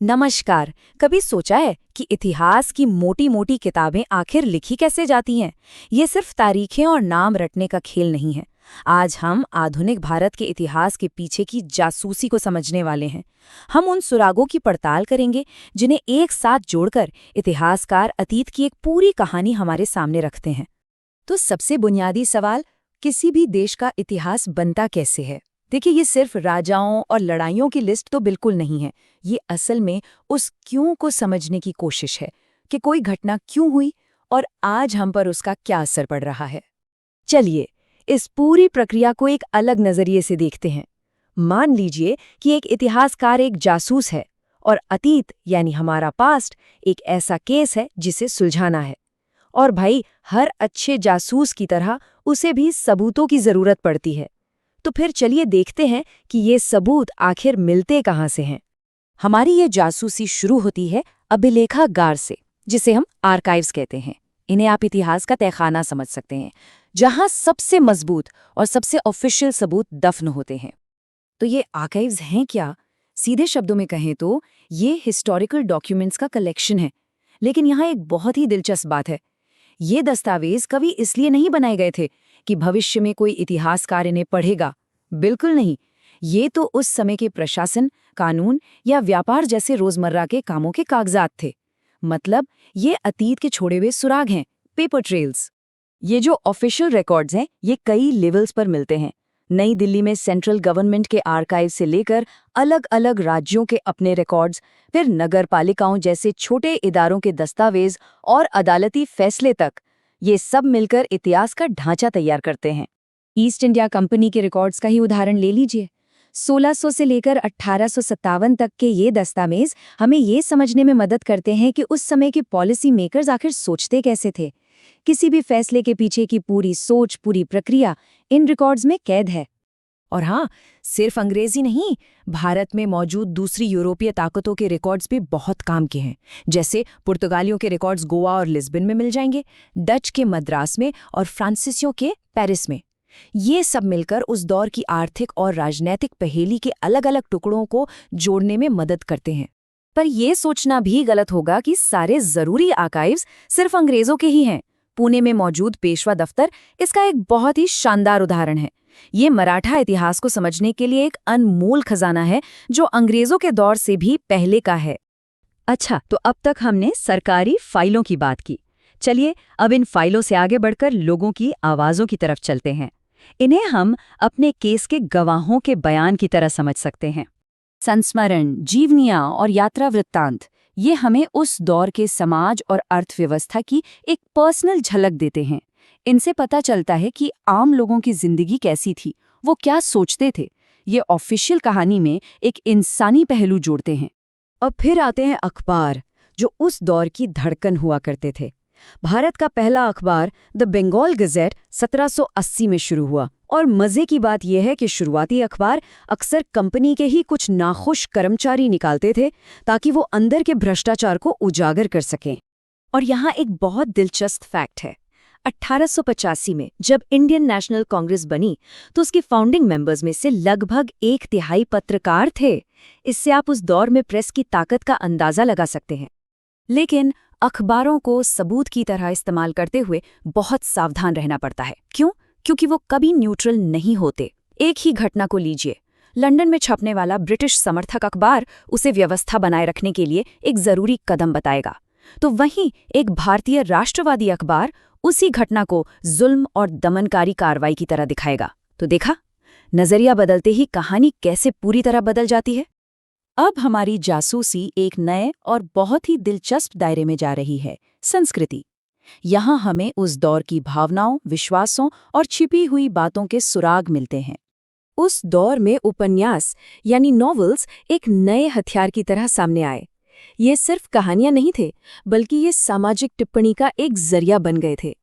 नमस्कार। कभी सोचा है कि इतिहास की मोटी मोटी किताबें आखिर लिखी कैसे जाती हैं? ये सिर्फ तारीखें और नाम रटने का खेल नहीं है। आज हम आधुनिक भारत के इतिहास के पीछे की जासूसी को समझने वाले हैं। हम उन सुरागों की पड़ताल करेंगे जिन्हें एक साथ जोड़कर इतिहासकार अतीत की एक पूरी कहानी हमारे सामने रखते हैं। तो सबसे बुनियादी सवाल, किसी भी देश का इतिहास बनता कैसे है? देखिए, ये सिर्फ राजाओं और लड़ाइयों की लिस्ट तो बिल्कुल नहीं है। ये असल में उस क्यों को समझने की कोशिश है कि कोई घटना क्यों हुई और आज हम पर उसका क्या असर पड़ रहा है। चलिए, इस पूरी प्रक्रिया को एक अलग नजरिए से देखते हैं। मान लीजिए कि एक इतिहासकार एक जासूस है और अतीत यानी हमारा पास्ट एक ऐसा केस है जिसे सुलझाना है। और भाई, हर अच्छे जासूस की तरह उसे भी सबूतों की जरूरत पड़ती है। तो फिर चलिए देखते हैं कि ये सबूत आखिर मिलते कहाँ से हैं। हमारी ये जासूसी शुरू होती है अभिलेखागार से, जिसे हम आर्काइव्स कहते हैं। इन्हें आप इतिहास का तहखाना समझ सकते हैं, जहां सबसे मजबूत और सबसे ऑफिशियल सबूत दफन होते हैं। तो ये आर्काइव्स हैं क्या? सीधे शब्दों में कहें तो ये हिस्टोरिकल डॉक्यूमेंट्स का कलेक्शन है। लेकिन यहाँ एक बहुत ही दिलचस्प बात है। ये दस्तावेज कभी इसलिए नहीं बनाए गए थे कि भविष्य में कोई इतिहासकार इन्हें पढ़ेगा। बिल्कुल नहीं। ये तो उस समय के प्रशासन, कानून या व्यापार जैसे रोजमर्रा के कामों के कागजात थे। मतलब ये अतीत के छोड़े हुए सुराग हैं, पेपर ट्रेल्स। ये जो ऑफिशियल रिकॉर्ड्स हैं, ये कई लेवल्स पर मिलते हैं। नई दिल्ली में सेंट्रल गवर्नमेंट के आर्काइव से लेकर अलग अलग राज्यों के अपने रिकॉर्ड्स, फिर नगर पालिकाओं जैसे छोटे इदारों के दस्तावेज और अदालती फैसले तक, ये सब मिलकर इतिहास का ढांचा तैयार करते हैं। ईस्ट इंडिया कंपनी के रिकॉर्ड्स का ही उदाहरण ले लीजिए। 1600 से लेकर 1857 तक के ये दस्तावेज हमें ये समझने में मदद करते हैं कि उस समय के पॉलिसी मेकर्स आखिर सोचते कैसे थे। किसी भी फैसले के पीछे की पूरी सोच, पूरी प्रक्रिया इन रिकॉर्ड्स में कैद है। और हाँ, सिर्फ अंग्रेजी नहीं, भारत में मौजूद दूसरी यूरोपीय ताकतों के रिकॉर्ड्स भी बहुत काम के हैं। जैसे पुर्तगालियों के रिकॉर्ड्स गोवा और लिस्बन में मिल जाएंगे, डच के मद्रास में और फ्रांसीसियों के पेरिस में। ये सब मिलकर उस दौर की आर्थिक और राजनैतिक पहेली के अलग अलग टुकड़ों को जोड़ने में मदद करते हैं। पर यह सोचना भी गलत होगा कि सारे जरूरी आर्काइव्स सिर्फ अंग्रेजों के ही हैं। पुणे में मौजूद पेशवा दफ्तर इसका एक बहुत ही शानदार उदाहरण है। ये मराठा इतिहास को समझने के लिए एक अनमोल खजाना है, जो अंग्रेजों के दौर से भी पहले का है। अच्छा, तो अब तक हमने सरकारी फाइलों की बात की। चलिए अब इन फाइलों से आगे बढ़कर लोगों की आवाज़ों की तरफ चलते हैं। इन्हें हम अपने केस के गवाहों के बयान की तरह समझ सकते हैं। संस्मरण, जीवनियां और यात्रा वृत्तांत, ये हमें उस दौर के समाज और अर्थव्यवस्था की एक पर्सनल झलक देते हैं। इनसे पता चलता है कि आम लोगों की जिंदगी कैसी थी, वो क्या सोचते थे। ये ऑफिशियल कहानी में एक इंसानी पहलू जोड़ते हैं। और फिर आते हैं अखबार, जो उस दौर की धड़कन हुआ करते थे। भारत का पहला अखबार द बंगाल गजेट 1780 में शुरू हुआ। और मजे की बात यह है कि शुरुआती अखबार अक्सर कंपनी के ही कुछ नाखुश कर्मचारी निकालते थे, ताकि वो अंदर के भ्रष्टाचार को उजागर कर सकें। और यहाँ एक बहुत दिलचस्प फैक्ट है। 1885 में जब इंडियन नेशनल कांग्रेस बनी, तो उसकी फाउंडिंग मेंबर्स में से लगभग 1/3 पत्रकार थे। इससे आप उस दौर में प्रेस की ताकत का अंदाजा लगा सकते हैं। लेकिन अखबारों को सबूत की तरह इस्तेमाल करते हुए बहुत सावधान रहना पड़ता है। क्यों? क्योंकि वो कभी न्यूट्रल नहीं होते। एक ही घटना को लीजिए। लंदन में छपने वाला ब्रिटिश समर्थक अखबार उसे व्यवस्था बनाए रखने के लिए एक जरूरी कदम बताएगा, तो वहीं एक भारतीय राष्ट्रवादी अखबार उसी घटना को जुल्म और दमनकारी कार्रवाई की तरह दिखाएगा। तो देखा, नजरिया बदलते ही कहानी कैसे पूरी तरह बदल जाती है। अब हमारी जासूसी एक नए और बहुत ही दिलचस्प दायरे में जा रही है, संस्कृति। यहाँ हमें उस दौर की भावनाओं, विश्वासों और छिपी हुई बातों के सुराग मिलते हैं। उस दौर में उपन्यास यानी नॉवेल्स एक नए हथियार की तरह सामने आए। ये सिर्फ कहानियां नहीं थे, बल्कि ये सामाजिक टिप्पणी का एक जरिया बन गए थे।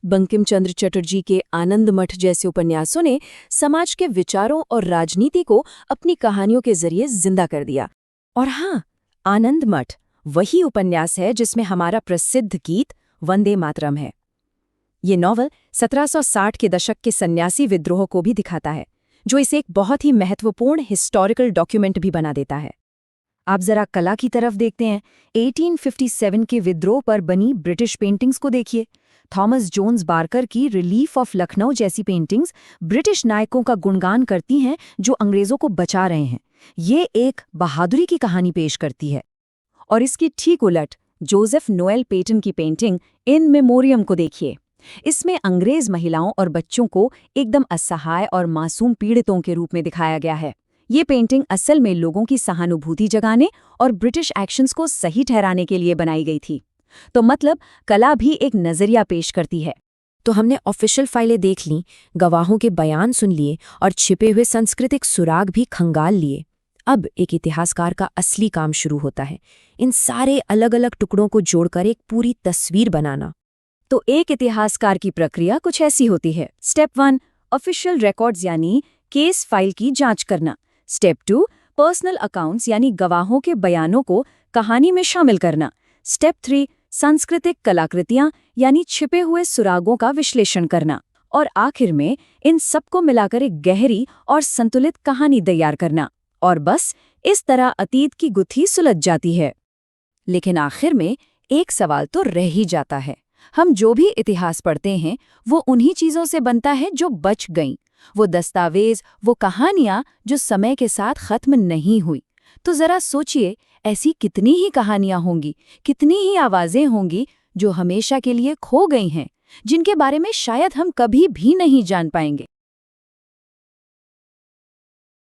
बंकिम चंद्र चटर्जी के आनंद मठ जैसे उपन्यासों ने समाज के विचारों और राजनीति को अपनी कहानियों के जरिए जिंदा कर दिया। और हाँ, आनंद मठ वही उपन्यास है जिसमें हमारा प्रसिद्ध गीत वंदे मातरम है। ये नॉवल 1760 के दशक के सन्यासी विद्रोह को भी दिखाता है, जो इसे एक बहुत ही महत्वपूर्ण हिस्टोरिकल डॉक्यूमेंट भी बना देता है। आप जरा कला की तरफ देखते हैं। 1857 के विद्रोह पर बनी ब्रिटिश पेंटिंग्स को देखिए। थॉमस जोन्स बार्कर की रिलीफ ऑफ लखनऊ जैसी पेंटिंग्स ब्रिटिश नायकों का गुणगान करती हैं जो अंग्रेजों को बचा रहे हैं। ये एक बहादुरी की कहानी पेश करती है। और इसकी ठीक उलट जोसेफ नोएल पेटन की पेंटिंग इन मेमोरियम को देखिए। इसमें अंग्रेज महिलाओं और बच्चों को एकदम असहाय और मासूम पीड़ितों के रूप में दिखाया गया है। ये पेंटिंग असल में लोगों की सहानुभूति जगाने और ब्रिटिश एक्शंस को सही ठहराने के लिए बनाई गई थी। तो मतलब कला भी एक नजरिया पेश करती है। तो हमने ऑफिशियल फाइलें देख लीं, गवाहों के बयान सुन लिए और छिपे हुए सांस्कृतिक सुराग भी खंगाल लिए। अब एक इतिहासकार का असली काम शुरू होता है, इन सारे अलग अलग टुकड़ों को जोड़कर एक पूरी तस्वीर बनाना। तो एक इतिहासकार की प्रक्रिया कुछ ऐसी होती है। स्टेप 1 ऑफिशियल रिकॉर्ड्स यानी केस फाइल की जांच करना। स्टेप 2 पर्सनल अकाउंट्स यानी गवाहों के बयानों को कहानी में शामिल करना। स्टेप 3 सांस्कृतिक कलाकृतियां यानी छिपे हुए सुरागों का विश्लेषण करना। और आखिर में इन सबको मिलाकर एक गहरी और संतुलित कहानी तैयार करना। और बस इस तरह अतीत की गुत्थी सुलझ जाती है। लेकिन आखिर में एक सवाल तो रह ही जाता है। हम जो भी इतिहास पढ़ते हैं वो उन्हीं चीज़ों से बनता है जो बच गईं। वो दस्तावेज, वो कहानियां जो समय के साथ खत्म नहीं हुई। तो जरा सोचिए, ऐसी कितनी ही कहानियां होंगी, कितनी ही आवाजें होंगी जो हमेशा के लिए खो गई हैं, जिनके बारे में शायद हम कभी भी नहीं जान पाएंगे।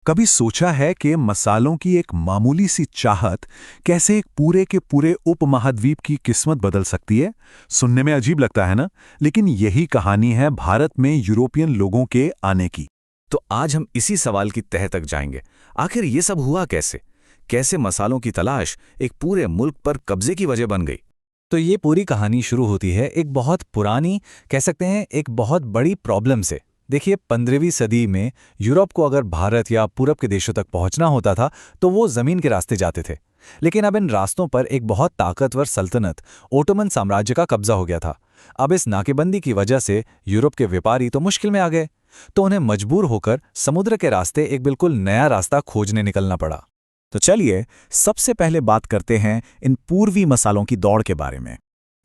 कभी सोचा है कि मसालों की एक मामूली सी चाहत कैसे एक पूरे के पूरे उपमहाद्वीप की किस्मत बदल सकती है? सुनने में अजीब लगता है ना, लेकिन यही कहानी है भारत में यूरोपियन लोगों के आने की। तो आज हम इसी सवाल की तह तक जाएंगे। आखिर ये सब हुआ कैसे? कैसे मसालों की तलाश एक पूरे मुल्क पर कब्जे की वजह बन गई? तो ये पूरी कहानी शुरू होती है एक बहुत पुरानी, कह सकते हैं एक बहुत बड़ी प्रॉब्लम से। देखिए, 15वीं सदी में यूरोप को अगर भारत या पूरब के देशों तक पहुंचना होता था तो वो जमीन के रास्ते जाते थे। लेकिन अब इन रास्तों पर एक बहुत ताकतवर सल्तनत ओटोमन साम्राज्य का कब्जा हो गया था। अब इस नाकेबंदी की वजह से यूरोप के व्यापारी तो मुश्किल में आ गए, तो उन्हें मजबूर होकर समुद्र के रास्ते एक बिल्कुल नया रास्ता खोजने निकलना पड़ा। तो चलिए सबसे पहले बात करते हैं इन पूर्वी मसालों की दौड़ के बारे में।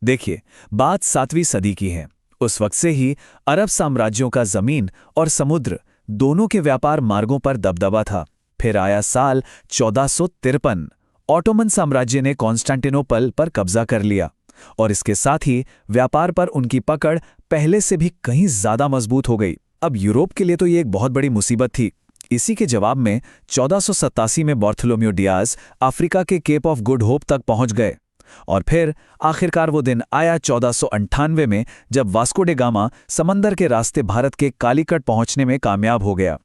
देखिए, बात 7वीं सदी की है। उस वक्त से ही अरब साम्राज्यों का जमीन और समुद्र दोनों के व्यापार मार्गों पर दबदबा था। फिर आया साल 1453। ऑटोमन साम्राज्य ने कॉन्स्टेंटिनोपल पर कब्जा कर लिया और इसके साथ ही व्यापार पर उनकी पकड़ पहले से भी कहीं ज्यादा मजबूत हो गई। अब यूरोप के लिए तो ये एक बहुत बड़ी मुसीबत थी। इसी के जवाब में 1487 में बार्थोलोम्यू डियाज अफ्रीका के केप ऑफ गुड होप तक पहुंच गए। और फिर आखिरकार वो दिन आया 1498 में, जब वास्को डे गामा समंदर के रास्ते भारत के कालीकट पहुंचने में कामयाब हो गया।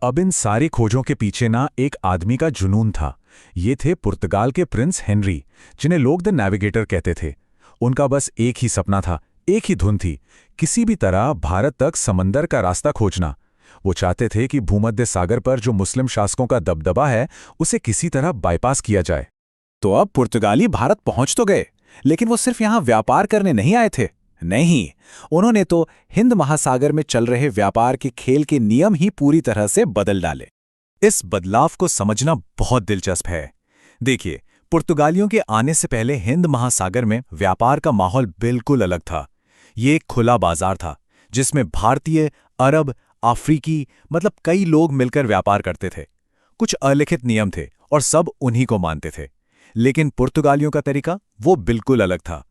अब इन सारी खोजों के पीछे ना एक आदमी का जुनून था। ये थे पुर्तगाल के प्रिंस हेनरी, जिन्हें लोग द नेविगेटर कहते थे। उनका बस एक ही सपना था, एक ही धुन थी, किसी भी तरह भारत तक समंदर का रास्ता खोजना। वो चाहते थे कि भूमध्य सागर पर जो मुस्लिम शासकों का दबदबा है उसे किसी तरह बाईपास किया जाए। तो अब पुर्तगाली भारत पहुंच तो गए, लेकिन वो सिर्फ यहां व्यापार करने नहीं आए थे। नहीं, उन्होंने तो हिंद महासागर में चल रहे व्यापार के खेल के नियम ही पूरी तरह से बदल डाले। इस बदलाव को समझना बहुत दिलचस्प है। देखिए, पुर्तगालियों के आने से पहले हिंद महासागर में व्यापार का माहौल बिल्कुल अलग था। ये एक खुला बाजार था जिसमें भारतीय, अरब, अफ्रीकी मतलब कई लोग मिलकर व्यापार करते थे। कुछ अलिखित नियम थे और सब उन्हीं को मानते थे। लेकिन पुर्तगालियों का तरीका वो बिल्कुल अलग था।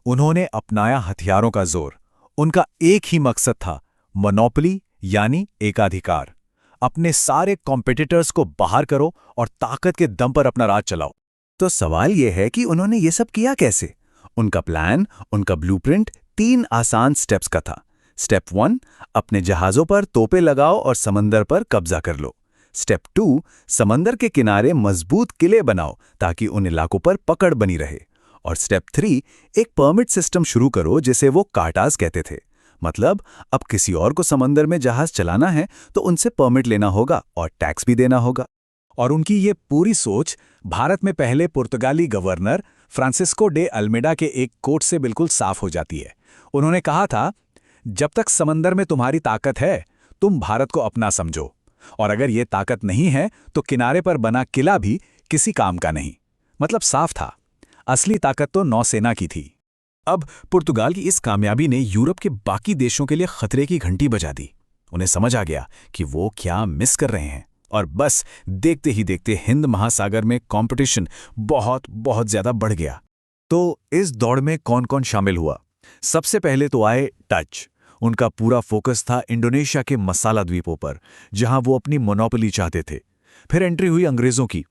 उन्होंने अपनाया हथियारों का जोर। उनका एक ही मकसद था, मोनोपोली यानी एकाधिकार। अपने सारे कॉम्पिटिटर्स को बाहर करो और ताकत के दम पर अपना राज चलाओ। तो सवाल यह है कि उन्होंने ये सब किया कैसे? उनका प्लान, उनका ब्लूप्रिंट 3 आसान स्टेप्स का था। स्टेप 1, अपने जहाज़ों पर तोपें लगाओ और समंदर पर कब्जा कर लो। स्टेप 2, समंदर के किनारे मजबूत किले बनाओ ताकि उन इलाकों पर पकड़ बनी रहे। और स्टेप 3, एक परमिट सिस्टम शुरू करो जिसे वो कार्टास कहते थे। मतलब अब किसी और को समंदर में जहाज चलाना है तो उनसे परमिट लेना होगा और टैक्स भी देना होगा। और उनकी ये पूरी सोच भारत में पहले पुर्तगाली गवर्नर फ्रांसिस्को डे अल्मेडा के एक कोट से बिल्कुल साफ हो जाती है। उन्होंने कहा था, जब तक समंदर में तुम्हारी ताकत है तुम भारत को अपना समझो, और अगर ये ताकत नहीं है तो किनारे पर बना किला भी किसी काम का नहीं। मतलब साफ था, असली ताकत तो नौसेना की थी। अब पुर्तगाल की इस कामयाबी ने यूरोप के बाकी देशों के लिए खतरे की घंटी बजा दी। उन्हें समझ आ गया कि वो क्या मिस कर रहे हैं, और बस देखते ही देखते हिंद महासागर में कंपटीशन बहुत बहुत ज्यादा बढ़ गया। तो इस दौड़ में कौन कौन शामिल हुआ? सबसे पहले तो आए डच। उनका पूरा फोकस था इंडोनेशिया के मसाला द्वीपों पर, जहां वो अपनी मोनोपोली चाहते थे। फिर एंट्री हुई अंग्रेजों की।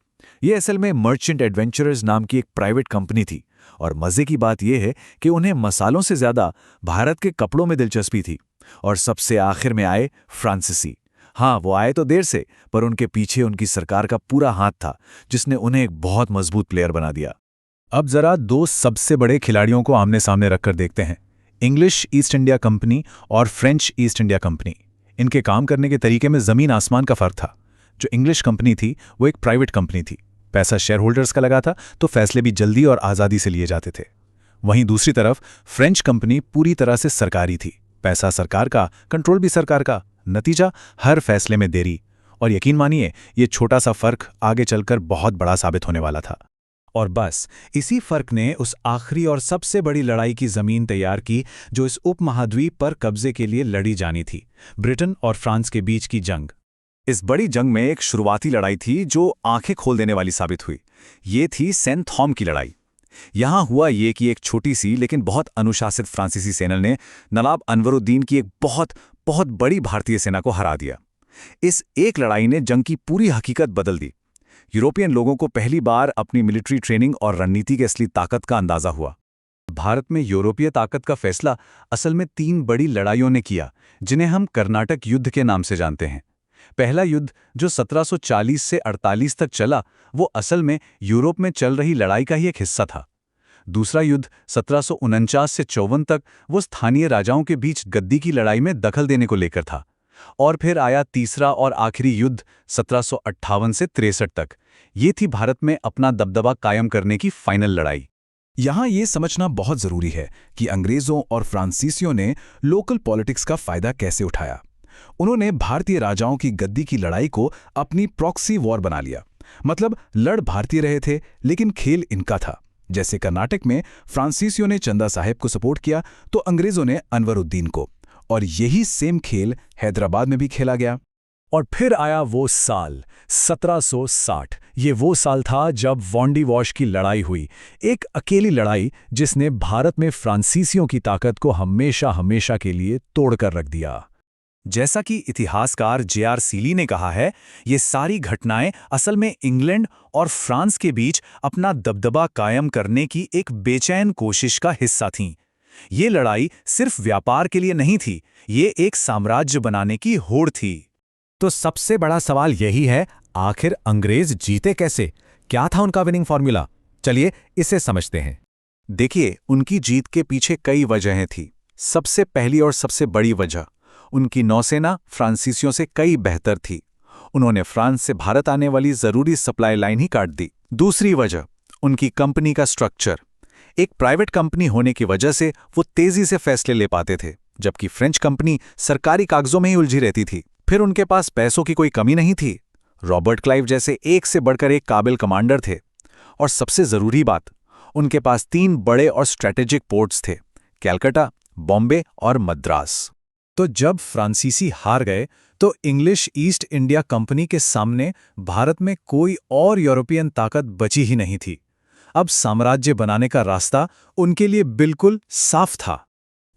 ये असल में मर्चेंट एडवेंचरर्स नाम की एक प्राइवेट कंपनी थी, और मजे की बात यह है कि उन्हें मसालों से ज्यादा भारत के कपड़ों में दिलचस्पी थी। और सबसे आखिर में आए फ्रांसीसी। हाँ, वो आए तो देर से, पर उनके पीछे उनकी सरकार का पूरा हाथ था, जिसने उन्हें एक बहुत मजबूत प्लेयर बना दिया। अब जरा दो सबसे बड़े खिलाड़ियों को आमने सामने रखकर देखते हैं, इंग्लिश ईस्ट इंडिया कंपनी और फ्रेंच ईस्ट इंडिया कंपनी। इनके काम करने के तरीके में जमीन आसमान का फर्क था। जो इंग्लिश कंपनी थी वो एक प्राइवेट कंपनी थी, पैसा शेयर होल्डर्स का लगा था, तो फैसले भी जल्दी और आज़ादी से लिए जाते थे। वहीं दूसरी तरफ फ्रेंच कंपनी पूरी तरह से सरकारी थी, पैसा सरकार का, कंट्रोल भी सरकार का, नतीजा हर फैसले में देरी। और यकीन मानिए, ये छोटा सा फर्क आगे चलकर बहुत बड़ा साबित होने वाला था। और बस इसी फर्क ने उस आखिरी और सबसे बड़ी लड़ाई की जमीन तैयार की जो इस उपमहाद्वीप पर कब्जे के लिए लड़ी जानी थी, ब्रिटेन और फ्रांस के बीच की जंग। इस बड़ी जंग में एक शुरुआती लड़ाई थी जो आंखें खोल देने वाली साबित हुई। ये थी सेंट थॉम की लड़ाई। यहां हुआ ये कि एक छोटी सी लेकिन बहुत अनुशासित फ्रांसीसी सेना ने नवाब अनवरुद्दीन की एक बहुत बहुत बड़ी भारतीय सेना को हरा दिया। इस एक लड़ाई ने जंग की पूरी हकीकत बदल दी। यूरोपियन लोगों को पहली बार अपनी मिलिट्री ट्रेनिंग और रणनीति की असली ताकत का अंदाजा हुआ। भारत में यूरोपीय ताकत का फैसला असल में 3 बड़ी लड़ाइयों ने किया, जिन्हें हम कर्नाटक युद्ध के नाम से जानते हैं। पहला युद्ध जो 1740 से 48 तक चला, वो असल में यूरोप में चल रही लड़ाई का ही एक हिस्सा था। दूसरा युद्ध 1749 से 54 तक वो स्थानीय राजाओं के बीच गद्दी की लड़ाई में दखल देने को लेकर था। और फिर आया तीसरा और आखिरी युद्ध 1758 से 63 तक। ये थी भारत में अपना दबदबा कायम करने की फाइनल लड़ाई। यहां ये समझना बहुत जरूरी है कि अंग्रेजों और फ्रांसीसियों ने लोकल पॉलिटिक्स का फायदा कैसे उठाया। उन्होंने भारतीय राजाओं की गद्दी की लड़ाई को अपनी प्रॉक्सी वॉर बना लिया। मतलब लड़ भारतीय रहे थे, लेकिन खेल इनका था। जैसे कर्नाटक में फ्रांसीसियों ने चंदा साहेब को सपोर्ट किया, तो अंग्रेजों ने अनवरुद्दीन को। और यही सेम खेल हैदराबाद में भी खेला गया। और फिर आया वो साल 1760। ये वो साल था जब वॉन्डीवॉश की लड़ाई हुई, एक अकेली लड़ाई जिसने भारत में फ्रांसीसियों की ताकत को हमेशा हमेशा के लिए तोड़कर रख दिया। जैसा कि इतिहासकार जे.आर. सीली ने कहा है, ये सारी घटनाएं असल में इंग्लैंड और फ्रांस के बीच अपना दबदबा कायम करने की एक बेचैन कोशिश का हिस्सा थीं। ये लड़ाई सिर्फ व्यापार के लिए नहीं थी, ये एक साम्राज्य बनाने की होड़ थी। तो सबसे बड़ा सवाल यही है, आखिर अंग्रेज जीते कैसे? क्या था उनका विनिंग फॉर्मूला? चलिए इसे समझते हैं। देखिए, उनकी जीत के पीछे कई वजहें थी। सबसे पहली और सबसे बड़ी वजह, उनकी नौसेना फ्रांसीसियों से कई बेहतर थी। उन्होंने फ्रांस से भारत आने वाली जरूरी सप्लाई लाइन ही काट दी। दूसरी वजह, उनकी कंपनी का स्ट्रक्चर। एक प्राइवेट कंपनी होने की वजह से वो तेजी से फैसले ले पाते थे, जबकि फ्रेंच कंपनी सरकारी कागजों में ही उलझी रहती थी। फिर उनके पास पैसों की कोई कमी नहीं थी। रॉबर्ट क्लाइव जैसे एक से बढ़कर एक काबिल कमांडर थे। और सबसे जरूरी बात, उनके पास 3 बड़े और स्ट्रेटेजिक पोर्ट्स थे, कैलकाटा, बॉम्बे और मद्रास। तो जब फ्रांसीसी हार गए, तो इंग्लिश ईस्ट इंडिया कंपनी के सामने भारत में कोई और यूरोपियन ताकत बची ही नहीं थी। अब साम्राज्य बनाने का रास्ता उनके लिए बिल्कुल साफ था।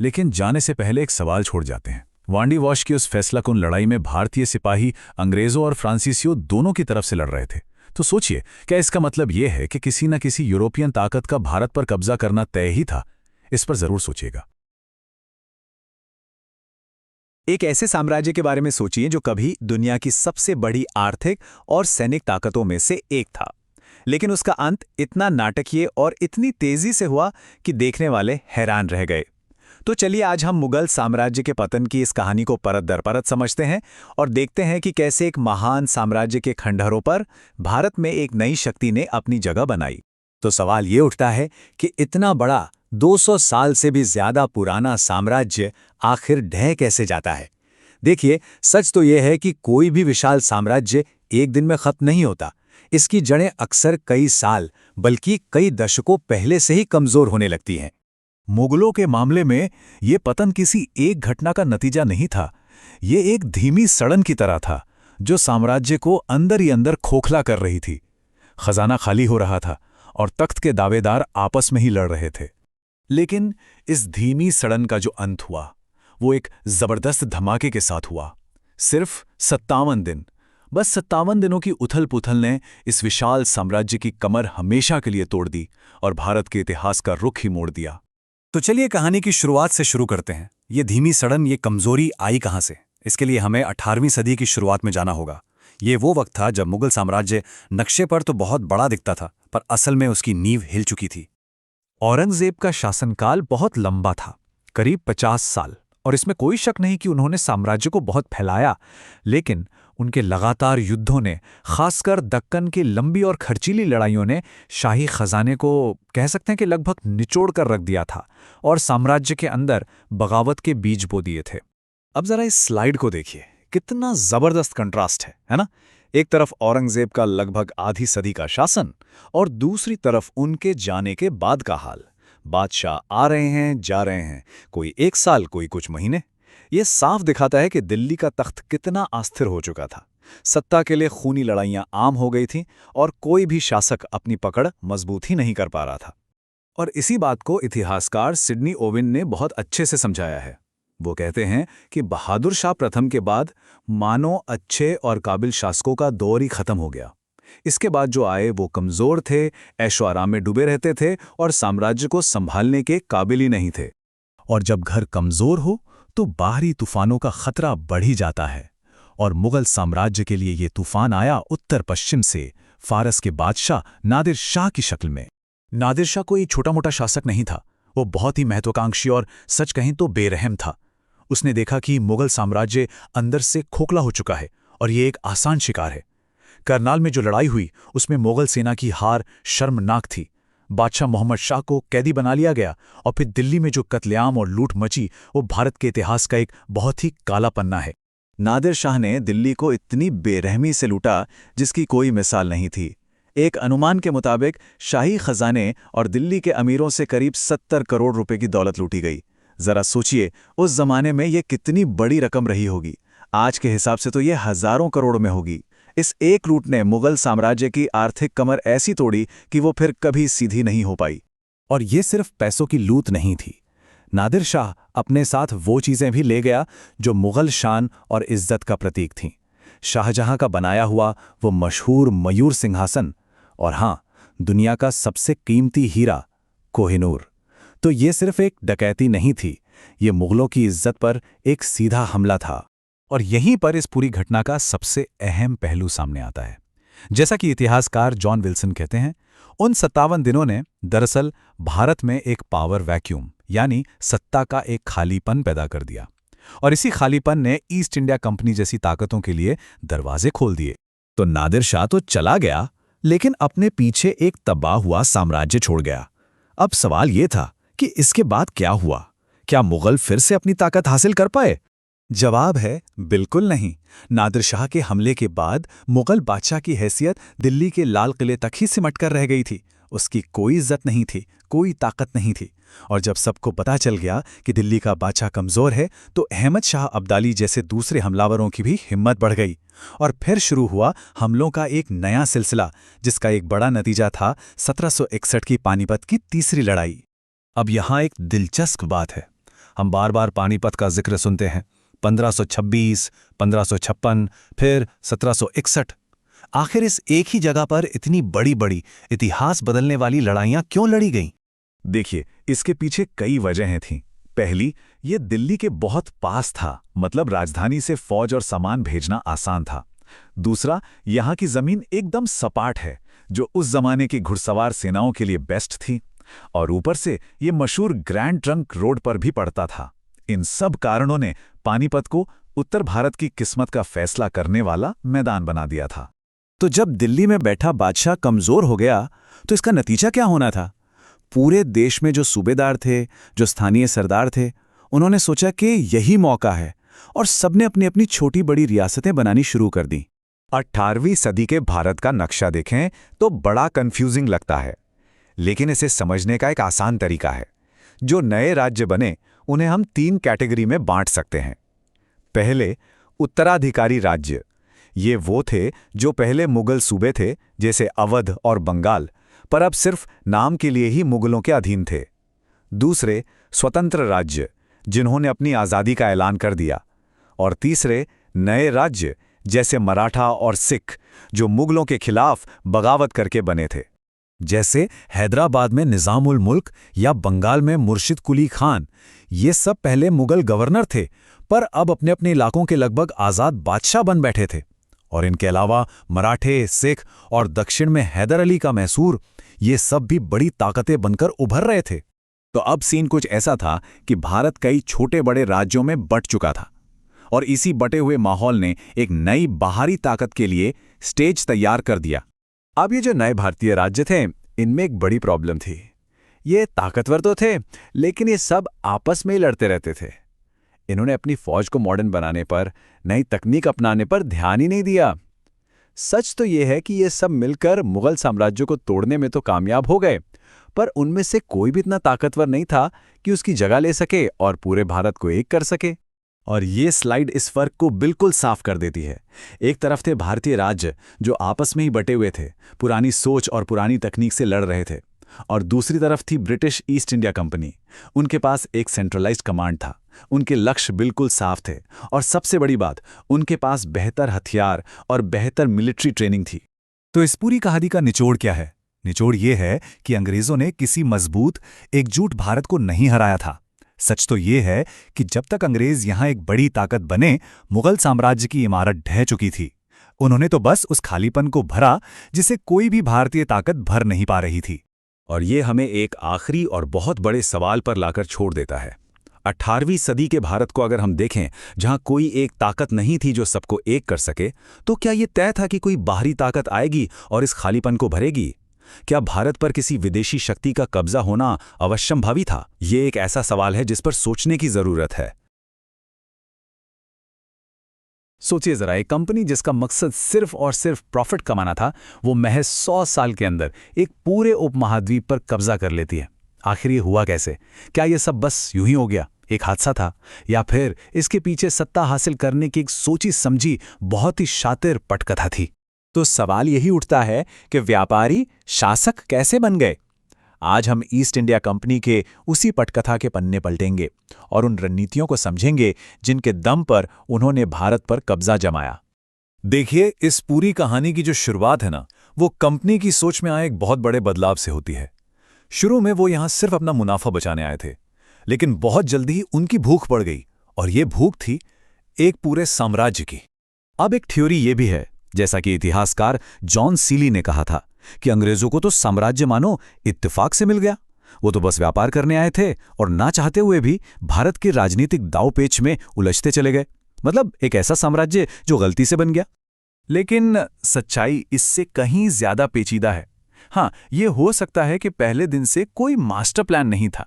लेकिन जाने से पहले एक सवाल छोड़ जाते हैं। वॉन्डीवॉश की उस फैसलाकुन लड़ाई में भारतीय सिपाही अंग्रेजों और फ्रांसीसियों दोनों की तरफ से लड़ रहे थे। तो सोचिए, क्या इसका मतलब यह है कि किसी न किसी यूरोपियन ताकत का भारत पर कब्जा करना तय ही था? इस पर जरूर सोचिएगा। एक ऐसे साम्राज्य के बारे में सोचिए जो कभी दुनिया की सबसे बड़ी आर्थिक और सैनिक ताकतों में से एक था, लेकिन उसका अंत इतना नाटकीय और इतनी तेजी से हुआ कि देखने वाले हैरान रह गए। तो चलिए आज हम मुगल साम्राज्य के पतन की इस कहानी को परत दर परत समझते हैं और देखते हैं कि कैसे एक महान साम्राज्य के खंडहरों पर भारत में एक नई शक्ति ने अपनी जगह बनाई। तो सवाल ये उठता है कि इतना बड़ा 200 साल से भी ज्यादा पुराना साम्राज्य आखिर ढह कैसे जाता है? देखिए, सच तो यह है कि कोई भी विशाल साम्राज्य एक दिन में खत्म नहीं होता। इसकी जड़ें अक्सर कई साल बल्कि कई दशकों पहले से ही कमजोर होने लगती हैं। मुगलों के मामले में ये पतन किसी एक घटना का नतीजा नहीं था। ये एक धीमी सड़न की तरह था जो साम्राज्य को अंदर ही अंदर खोखला कर रही थी। खजाना खाली हो रहा था और तख्त के दावेदार आपस में ही लड़ रहे थे। लेकिन इस धीमी सड़न का जो अंत हुआ वो एक जबरदस्त धमाके के साथ हुआ। सिर्फ 57 दिन, बस 57 दिनों की उथल पुथल ने इस विशाल साम्राज्य की कमर हमेशा के लिए तोड़ दी और भारत के इतिहास का रुख ही मोड़ दिया। तो चलिए कहानी की शुरुआत से शुरू करते हैं। ये धीमी सड़न, ये कमजोरी आई कहां से? इसके लिए हमें 18वीं सदी की शुरुआत में जाना होगा। ये वो वक्त था जब मुगल साम्राज्य नक्शे पर तो बहुत बड़ा दिखता था, पर असल में उसकी नींव हिल चुकी थी। औरंगजेब का शासनकाल बहुत लंबा था, करीब 50 साल, और इसमें कोई शक नहीं कि उन्होंने साम्राज्य को बहुत फैलाया। लेकिन उनके लगातार युद्धों ने, खासकर दक्कन की लंबी और खर्चीली लड़ाइयों ने शाही खजाने को कह सकते हैं कि लगभग निचोड़ कर रख दिया था और साम्राज्य के अंदर बगावत के बीज बो दिए थे। अब जरा इस स्लाइड को देखिए, कितना जबरदस्त कंट्रास्ट है ना? एक तरफ औरंगजेब का लगभग आधी सदी का शासन और दूसरी तरफ उनके जाने के बाद का हाल। बादशाह आ रहे हैं, जा रहे हैं, कोई 1 साल, कोई कुछ महीने। ये साफ दिखाता है कि दिल्ली का तख्त कितना अस्थिर हो चुका था। सत्ता के लिए खूनी लड़ाइयां आम हो गई थीं और कोई भी शासक अपनी पकड़ मजबूत ही नहीं कर पा रहा था। और इसी बात को इतिहासकार सिडनी ओवेन ने बहुत अच्छे से समझाया है। वो कहते हैं कि बहादुर शाह प्रथम के बाद मानो अच्छे और काबिल शासकों का दौर ही खत्म हो गया। इसके बाद जो आए वो कमजोर थे, ऐशो आराम में डूबे रहते थे और साम्राज्य को संभालने के काबिल ही नहीं थे। और जब घर कमजोर हो तो बाहरी तूफानों का खतरा बढ़ ही जाता है। और मुगल साम्राज्य के लिए ये तूफान आया उत्तर पश्चिम से, फारस के बादशाह नादिर शाह की शक्ल में। नादिर शाह कोई छोटा मोटा शासक नहीं था, वो बहुत ही महत्वाकांक्षी और सच कहें तो बेरहम था। उसने देखा कि मुगल साम्राज्य अंदर से खोखला हो चुका है और ये एक आसान शिकार है। करनाल में जो लड़ाई हुई उसमें मुगल सेना की हार शर्मनाक थी। बादशाह मोहम्मद शाह को कैदी बना लिया गया और फिर दिल्ली में जो कत्लेआम और लूट मची वो भारत के इतिहास का एक बहुत ही काला पन्ना है। नादिर शाह ने दिल्ली को इतनी बेरहमी से लूटा जिसकी कोई मिसाल नहीं थी। एक अनुमान के मुताबिक शाही खजाने और दिल्ली के अमीरों से करीब 70 करोड़ रुपए की दौलत लूटी गई। जरा सोचिए उस जमाने में ये कितनी बड़ी रकम रही होगी। आज के हिसाब से तो ये हजारों करोड़ में होगी। इस एक लूट ने मुगल साम्राज्य की आर्थिक कमर ऐसी तोड़ी कि वो फिर कभी सीधी नहीं हो पाई। और ये सिर्फ पैसों की लूट नहीं थी। नादिर शाह अपने साथ वो चीजें भी ले गया जो मुगल शान और इज्जत का प्रतीक थीं। शाहजहां का बनाया हुआ वो मशहूर मयूर सिंहासन और हाँ, दुनिया का सबसे कीमती हीरा कोहिनूर। तो ये सिर्फ एक डकैती नहीं थी, ये मुगलों की इज्जत पर एक सीधा हमला था। और यहीं पर इस पूरी घटना का सबसे अहम पहलू सामने आता है। जैसा कि इतिहासकार जॉन विल्सन कहते हैं, उन 57 दिनों ने दरअसल भारत में एक पावर वैक्यूम यानी सत्ता का एक खालीपन पैदा कर दिया। और इसी खालीपन ने ईस्ट इंडिया कंपनी जैसी ताकतों के लिए दरवाजे खोल दिए। तो नादिर शाह तो चला गया, लेकिन अपने पीछे एक तबाह हुआ साम्राज्य छोड़ गया। अब सवाल ये था कि इसके बाद क्या हुआ? क्या मुगल फिर से अपनी ताकत हासिल कर पाए? जवाब है बिल्कुल नहीं। नादिर शाह के हमले के बाद मुगल बादशाह की हैसियत दिल्ली के लाल किले तक ही सिमट कर रह गई थी। उसकी कोई इज्जत नहीं थी, कोई ताकत नहीं थी। और जब सबको पता चल गया कि दिल्ली का बादशाह कमजोर है तो अहमद शाह अब्दाली जैसे दूसरे हमलावरों की भी हिम्मत बढ़ गई और फिर शुरू हुआ हमलों का एक नया सिलसिला, जिसका एक बड़ा नतीजा था 1761 की पानीपत की तीसरी लड़ाई। अब यहाँ एक दिलचस्प बात है। हम बार बार पानीपत का जिक्र सुनते हैं, 1526, 1556, फिर 1761। आखिर इस एक ही जगह पर इतनी बड़ी बड़ी इतिहास बदलने वाली लड़ाइयां क्यों लड़ी गईं? देखिए, इसके पीछे कई वजहें थीं। पहली, ये दिल्ली के बहुत पास था, मतलब राजधानी से फौज और सामान भेजना आसान था। दूसरा, यहाँ की जमीन एकदम सपाट है, जो उस जमाने की घुड़सवार सेनाओं के लिए बेस्ट थी। और ऊपर से ये मशहूर ग्रैंड ट्रंक रोड पर भी पड़ता था। इन सब कारणों ने पानीपत को उत्तर भारत की किस्मत का फैसला करने वाला मैदान बना दिया था। तो जब दिल्ली में बैठा बादशाह कमजोर हो गया तो इसका नतीजा क्या होना था? पूरे देश में जो सूबेदार थे, जो स्थानीय सरदार थे, उन्होंने सोचा कि यही मौका है और सबने अपनी अपनी छोटी बड़ी रियासतें बनानी शुरू कर दी। 18वीं सदी के भारत का नक्शा देखें तो बड़ा कंफ्यूजिंग लगता है, लेकिन इसे समझने का एक आसान तरीका है। जो नए राज्य बने उन्हें हम 3 कैटेगरी में बांट सकते हैं। पहले, उत्तराधिकारी राज्य। ये वो थे जो पहले मुगल सूबे थे, जैसे अवध और बंगाल, पर अब सिर्फ नाम के लिए ही मुगलों के अधीन थे। दूसरे, स्वतंत्र राज्य, जिन्होंने अपनी आज़ादी का ऐलान कर दिया। और तीसरे, नए राज्य जैसे मराठा और सिख, जो मुगलों के खिलाफ बगावत करके बने थे। जैसे हैदराबाद में निज़ामुल मुल्क या बंगाल में मुर्शिद कुली खान, ये सब पहले मुगल गवर्नर थे, पर अब अपने अपने इलाकों के लगभग आज़ाद बादशाह बन बैठे थे। और इनके अलावा मराठे, सिख और दक्षिण में हैदर अली का मैसूर, ये सब भी बड़ी ताकतें बनकर उभर रहे थे। तो अब सीन कुछ ऐसा था कि भारत कई छोटे बड़े राज्यों में बंट चुका था, और इसी बटे हुए माहौल ने एक नई बाहरी ताकत के लिए स्टेज तैयार कर दिया। अब ये जो नए भारतीय राज्य थे, इनमें एक बड़ी प्रॉब्लम थी। ये ताकतवर तो थे, लेकिन ये सब आपस में ही लड़ते रहते थे। इन्होंने अपनी फौज को मॉडर्न बनाने पर, नई तकनीक अपनाने पर ध्यान ही नहीं दिया। सच तो ये है कि ये सब मिलकर मुगल साम्राज्य को तोड़ने में तो कामयाब हो गए, पर उनमें से कोई भी इतना ताकतवर नहीं था कि उसकी जगह ले सके और पूरे भारत को एक कर सके। और ये स्लाइड इस फर्क को बिल्कुल साफ कर देती है। एक तरफ थे भारतीय राज्य जो आपस में ही बटे हुए थे, पुरानी सोच और पुरानी तकनीक से लड़ रहे थे, और दूसरी तरफ थी ब्रिटिश ईस्ट इंडिया कंपनी। उनके पास एक सेंट्रलाइज्ड कमांड था, उनके लक्ष्य बिल्कुल साफ थे, और सबसे बड़ी बात, उनके पास बेहतर हथियार और बेहतर मिलिट्री ट्रेनिंग थी। तो इस पूरी कहानी का निचोड़ क्या है? निचोड़ ये है कि अंग्रेजों ने किसी मजबूत, एकजुट भारत को नहीं हराया था। सच तो ये है कि जब तक अंग्रेज यहां एक बड़ी ताकत बने, मुगल साम्राज्य की इमारत ढह चुकी थी। उन्होंने तो बस उस खालीपन को भरा जिसे कोई भी भारतीय ताकत भर नहीं पा रही थी। और ये हमें एक आखिरी और बहुत बड़े सवाल पर लाकर छोड़ देता है। 18वीं सदी के भारत को अगर हम देखें, जहां कोई एक ताकत नहीं थी जो सबको एक कर सके, तो क्या ये तय था कि कोई बाहरी ताकत आएगी और इस खालीपन को भरेगी? क्या भारत पर किसी विदेशी शक्ति का कब्जा होना अवश्यंभावी था? ये एक ऐसा सवाल है जिस पर सोचने की जरूरत है। सोचिए जरा, एक कंपनी जिसका मकसद सिर्फ और सिर्फ प्रॉफिट कमाना था, वो महज 100 साल के अंदर एक पूरे उपमहाद्वीप पर कब्जा कर लेती है। आखिर ये हुआ कैसे? क्या ये सब बस यूं ही हो गया, एक हादसा था, या फिर इसके पीछे सत्ता हासिल करने की एक सोची समझी बहुत ही शातिर पटकथा थी? तो सवाल यही उठता है कि व्यापारी शासक कैसे बन गए? आज हम ईस्ट इंडिया कंपनी के उसी पटकथा के पन्ने पलटेंगे और उन रणनीतियों को समझेंगे जिनके दम पर उन्होंने भारत पर कब्जा जमाया। देखिए, इस पूरी कहानी की जो शुरुआत है ना, वो कंपनी की सोच में आए एक बहुत बड़े बदलाव से होती है। शुरू में वो यहां सिर्फ अपना मुनाफा बचाने आए थे, लेकिन बहुत जल्दी ही उनकी भूख बढ़ गई, और ये भूख थी एक पूरे साम्राज्य की। अब एक थ्योरी ये भी है, जैसा कि इतिहासकार जॉन सीली ने कहा था, कि अंग्रेजों को तो साम्राज्य मानो इत्तेफाक से मिल गया। वो तो बस व्यापार करने आए थे और ना चाहते हुए भी भारत के राजनीतिक दांवपेच में उलझते चले गए। मतलब एक ऐसा साम्राज्य जो गलती से बन गया। लेकिन सच्चाई इससे कहीं ज्यादा पेचीदा है। हाँ, ये हो सकता है कि पहले दिन से कोई मास्टर प्लान नहीं था,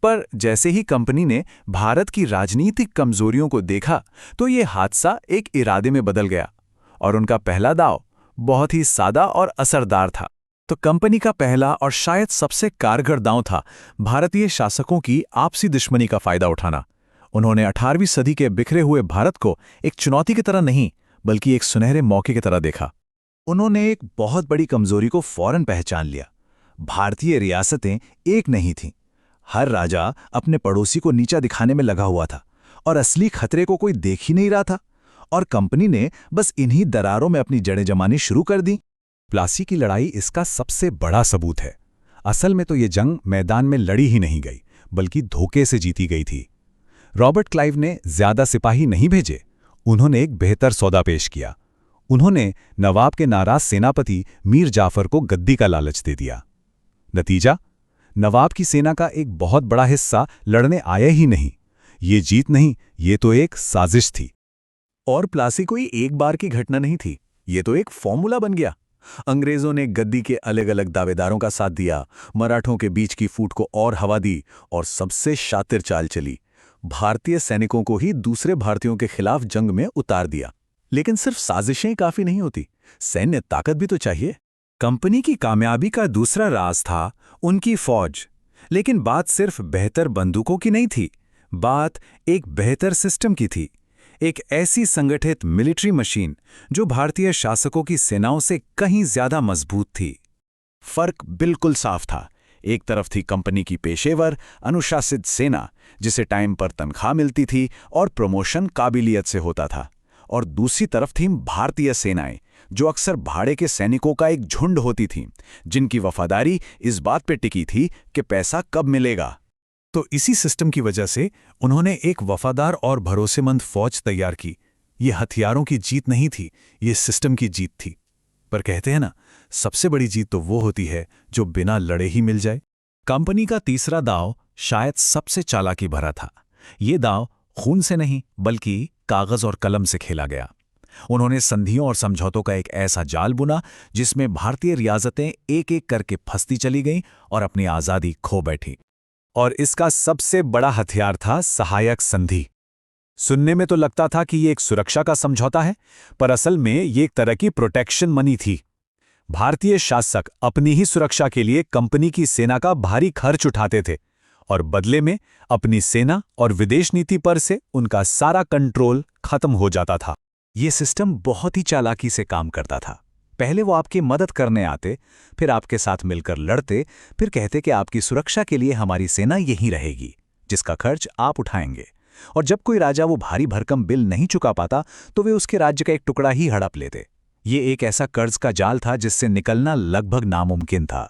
पर जैसे ही कंपनी ने भारत की राजनीतिक कमजोरियों को देखा, तो ये हादसा एक इरादे में बदल गया, और उनका पहला दांव बहुत ही सादा और असरदार था। तो कंपनी का पहला और शायद सबसे कारगर दांव था भारतीय शासकों की आपसी दुश्मनी का फायदा उठाना। उन्होंने 18वीं सदी के बिखरे हुए भारत को एक चुनौती की तरह नहीं, बल्कि एक सुनहरे मौके की तरह देखा। उन्होंने एक बहुत बड़ी कमजोरी को फौरन पहचान लिया। भारतीय रियासतें एक नहीं थीं। हर राजा अपने पड़ोसी को नीचा दिखाने में लगा हुआ था, और असली खतरे को कोई देख ही नहीं रहा था। और कंपनी ने बस इन्हीं दरारों में अपनी जड़ें जमानी शुरू कर दी। प्लासी की लड़ाई इसका सबसे बड़ा सबूत है। असल में तो ये जंग मैदान में लड़ी ही नहीं गई, बल्कि धोखे से जीती गई थी। रॉबर्ट क्लाइव ने ज्यादा सिपाही नहीं भेजे, उन्होंने एक बेहतर सौदा पेश किया। उन्होंने नवाब के नाराज सेनापति मीर जाफर को गद्दी का लालच दे दिया। नतीजा, नवाब की सेना का एक बहुत बड़ा हिस्सा लड़ने आया ही नहीं। ये जीत नहीं, ये तो एक साजिश थी। और प्लासी कोई एक बार की घटना नहीं थी, ये तो एक फॉर्मूला बन गया। अंग्रेजों ने गद्दी के अलग अलग दावेदारों का साथ दिया, मराठों के बीच की फूट को और हवा दी, और सबसे शातिर चाल चली, भारतीय सैनिकों को ही दूसरे भारतीयों के खिलाफ जंग में उतार दिया। लेकिन सिर्फ साजिशें काफी नहीं होती, सैन्य ताकत भी तो चाहिए। कंपनी की कामयाबी का दूसरा राज था उनकी फौज। लेकिन बात सिर्फ बेहतर बंदूकों की नहीं थी, बात एक बेहतर सिस्टम की थी। एक ऐसी संगठित मिलिट्री मशीन जो भारतीय शासकों की सेनाओं से कहीं ज्यादा मजबूत थी। फर्क बिल्कुल साफ था। एक तरफ थी कंपनी की पेशेवर, अनुशासित सेना जिसे टाइम पर तनख्वाह मिलती थी और प्रमोशन काबिलियत से होता था, और दूसरी तरफ थी भारतीय सेनाएं जो अक्सर भाड़े के सैनिकों का एक झुंड होती थीं, जिनकी वफादारी इस बात पे टिकी थी कि पैसा कब मिलेगा। तो इसी सिस्टम की वजह से उन्होंने एक वफादार और भरोसेमंद फौज तैयार की। ये हथियारों की जीत नहीं थी, ये सिस्टम की जीत थी। पर कहते हैं ना, सबसे बड़ी जीत तो वो होती है जो बिना लड़े ही मिल जाए। कंपनी का तीसरा दांव शायद सबसे चालाकी भरा था। ये दांव खून से नहीं बल्कि कागज और कलम से खेला गया। उन्होंने संधियों और समझौतों का एक ऐसा जाल बुना जिसमें भारतीय रियासतें एक एक करके फंसती चली गईं और अपनी आज़ादी खो बैठी। और इसका सबसे बड़ा हथियार था सहायक संधि। सुनने में तो लगता था कि ये एक सुरक्षा का समझौता है, पर असल में ये एक तरह की प्रोटेक्शन मनी थी। भारतीय शासक अपनी ही सुरक्षा के लिए कंपनी की सेना का भारी खर्च उठाते थे और बदले में अपनी सेना और विदेश नीति पर से उनका सारा कंट्रोल खत्म हो जाता था। ये सिस्टम बहुत ही चालाकी से काम करता था। पहले वो आपकी मदद करने आते, फिर आपके साथ मिलकर लड़ते, फिर कहते कि आपकी सुरक्षा के लिए हमारी सेना यहीं रहेगी, जिसका खर्च आप उठाएंगे। और जब कोई राजा वो भारी भरकम बिल नहीं चुका पाता तो वे उसके राज्य का एक टुकड़ा ही हड़प लेते। ये एक ऐसा कर्ज का जाल था जिससे निकलना लगभग नामुमकिन था।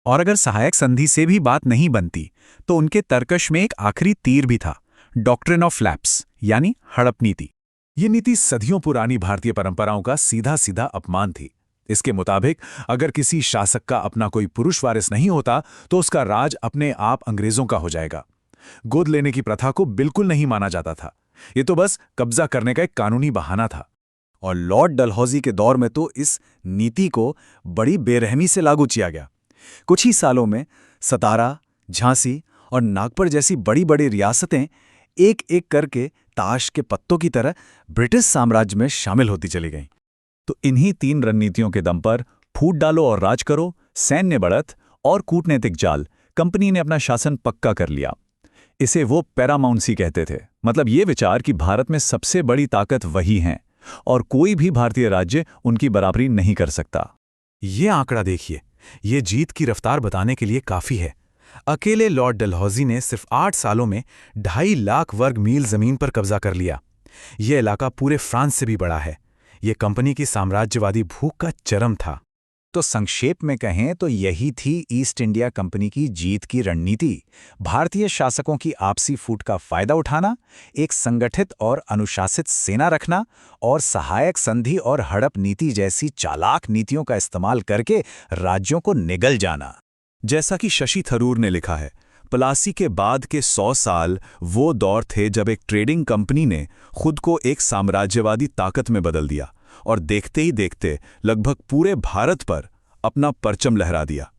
और अगर सहायक संधि से भी बात नहीं बनती तो उनके तर्कश में एक आखिरी तीर भी था, डॉक्ट्रिन ऑफ लैप्स यानी हड़प नीति। ये नीति सदियों पुरानी भारतीय परंपराओं का सीधा सीधा अपमान थी। इसके मुताबिक अगर किसी शासक का अपना कोई पुरुष वारिस नहीं होता तो उसका राज अपने आप अंग्रेजों का हो जाएगा। गोद लेने की प्रथा को बिल्कुल नहीं माना जाता था। ये तो बस कब्जा करने का एक कानूनी बहाना था। और लॉर्ड डलहौजी के दौर में तो इस नीति को बड़ी बेरहमी से लागू किया गया। कुछ ही सालों में सतारा, झांसी और नागपुर जैसी बड़ी बड़ी रियासतें एक एक करके ताश के पत्तों की तरह ब्रिटिश साम्राज्य में शामिल होती चली गईं। तो इन्हीं तीन रणनीतियों के दम पर फूट डालो और राज करो, सैन्य बढ़त और कूटनीतिक जाल, कंपनी ने अपना शासन पक्का कर लिया। इसे वो पैरामाउंसी कहते थे, मतलब ये विचार कि भारत में सबसे बड़ी ताकत वही हैं और कोई भी भारतीय राज्य उनकी बराबरी नहीं कर सकता। ये आंकड़ा देखिए, ये जीत की रफ्तार बताने के लिए काफी है। अकेले लॉर्ड डलहौजी ने सिर्फ 8 सालों में 2.5 लाख वर्ग मील जमीन पर कब्जा कर लिया। यह इलाका पूरे फ्रांस से भी बड़ा है। यह कंपनी की साम्राज्यवादी भूख का चरम था। तो संक्षेप में कहें तो यही थी ईस्ट इंडिया कंपनी की जीत की रणनीति। भारतीय शासकों की आपसी फूट का फायदा उठाना, एक संगठित और अनुशासित सेना रखना और सहायक संधि और हड़प नीति जैसी चालाक नीतियों का इस्तेमाल करके राज्यों को निगल जाना। जैसा कि शशि थरूर ने लिखा है, प्लासी के बाद के 100 साल वो दौर थे जब एक ट्रेडिंग कंपनी ने खुद को एक साम्राज्यवादी ताकत में बदल दिया और देखते ही देखते लगभग पूरे भारत पर अपना परचम लहरा दिया।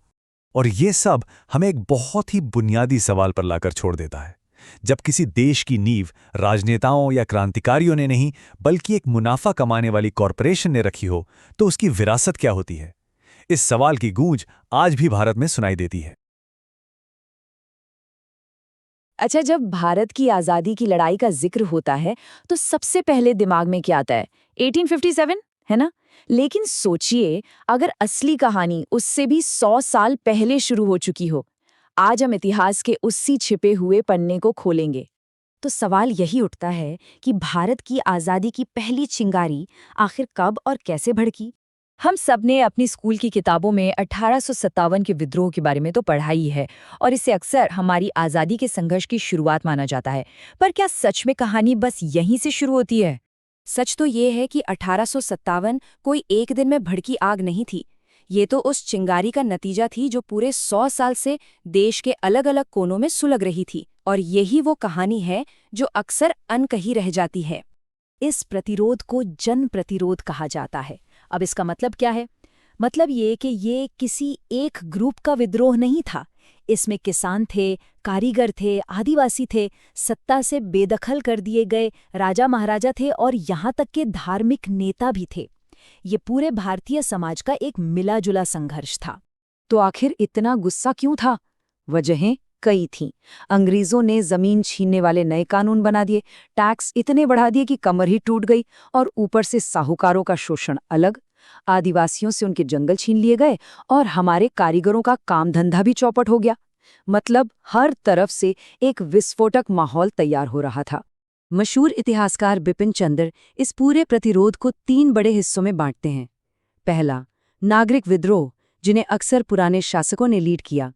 और ये सब हमें एक बहुत ही बुनियादी सवाल पर लाकर छोड़ देता है। जब किसी देश की नींव राजनेताओं या क्रांतिकारियों ने नहीं बल्कि एक मुनाफा कमाने वाली कॉरपोरेशन ने रखी हो, तो उसकी विरासत क्या होती है? इस सवाल की गूंज आज भी भारत में सुनाई देती है। अच्छा, जब भारत की आज़ादी की लड़ाई का जिक्र होता है तो सबसे पहले दिमाग में क्या आता है? 1857, है ना? लेकिन सोचिए, अगर असली कहानी उससे भी 100 साल पहले शुरू हो चुकी हो। आज हम इतिहास के उसी छिपे हुए पन्ने को खोलेंगे तो सवाल यही उठता है कि भारत की आज़ादी की पहली चिंगारी आखिर कब और कैसे भड़की? हम सब ने अपनी स्कूल की किताबों में 1857 के विद्रोह के बारे में तो पढ़ा ही है और इसे अक्सर हमारी आज़ादी के संघर्ष की शुरुआत माना जाता है। पर क्या सच में कहानी बस यहीं से शुरू होती है? सच तो ये है कि 1857 कोई एक दिन में भड़की आग नहीं थी। ये तो उस चिंगारी का नतीजा थी जो पूरे 100 साल से देश के अलग अलग कोनों में सुलग रही थी। और यही वो कहानी है जो अक्सर अनकही रह जाती है। इस प्रतिरोध को जन प्रतिरोध कहा जाता है। अब इसका मतलब क्या है? मतलब ये कि ये किसी एक ग्रुप का विद्रोह नहीं था। इसमें किसान थे, कारीगर थे, आदिवासी थे, सत्ता से बेदखल कर दिए गए राजा महाराजा थे और यहाँ तक के धार्मिक नेता भी थे। ये पूरे भारतीय समाज का एक मिला-जुला संघर्ष था। तो आखिर इतना गुस्सा क्यों था? वजहें कई थीं। अंग्रेजों ने जमीन छीनने वाले नए कानून बना दिए, टैक्स इतने बढ़ा दिए कि कमर ही टूट गई, और ऊपर से साहूकारों का शोषण अलग। आदिवासियों से उनके जंगल छीन लिए गए और हमारे कारीगरों का काम धंधा भी चौपट हो गया। मतलब हर तरफ से एक विस्फोटक माहौल तैयार हो रहा था। मशहूर इतिहासकार बिपिन चंद्र इस पूरे प्रतिरोध को 3 बड़े हिस्सों में बांटते हैं। पहला, नागरिक विद्रोह, जिन्हें अक्सर पुराने शासकों ने लीड किया।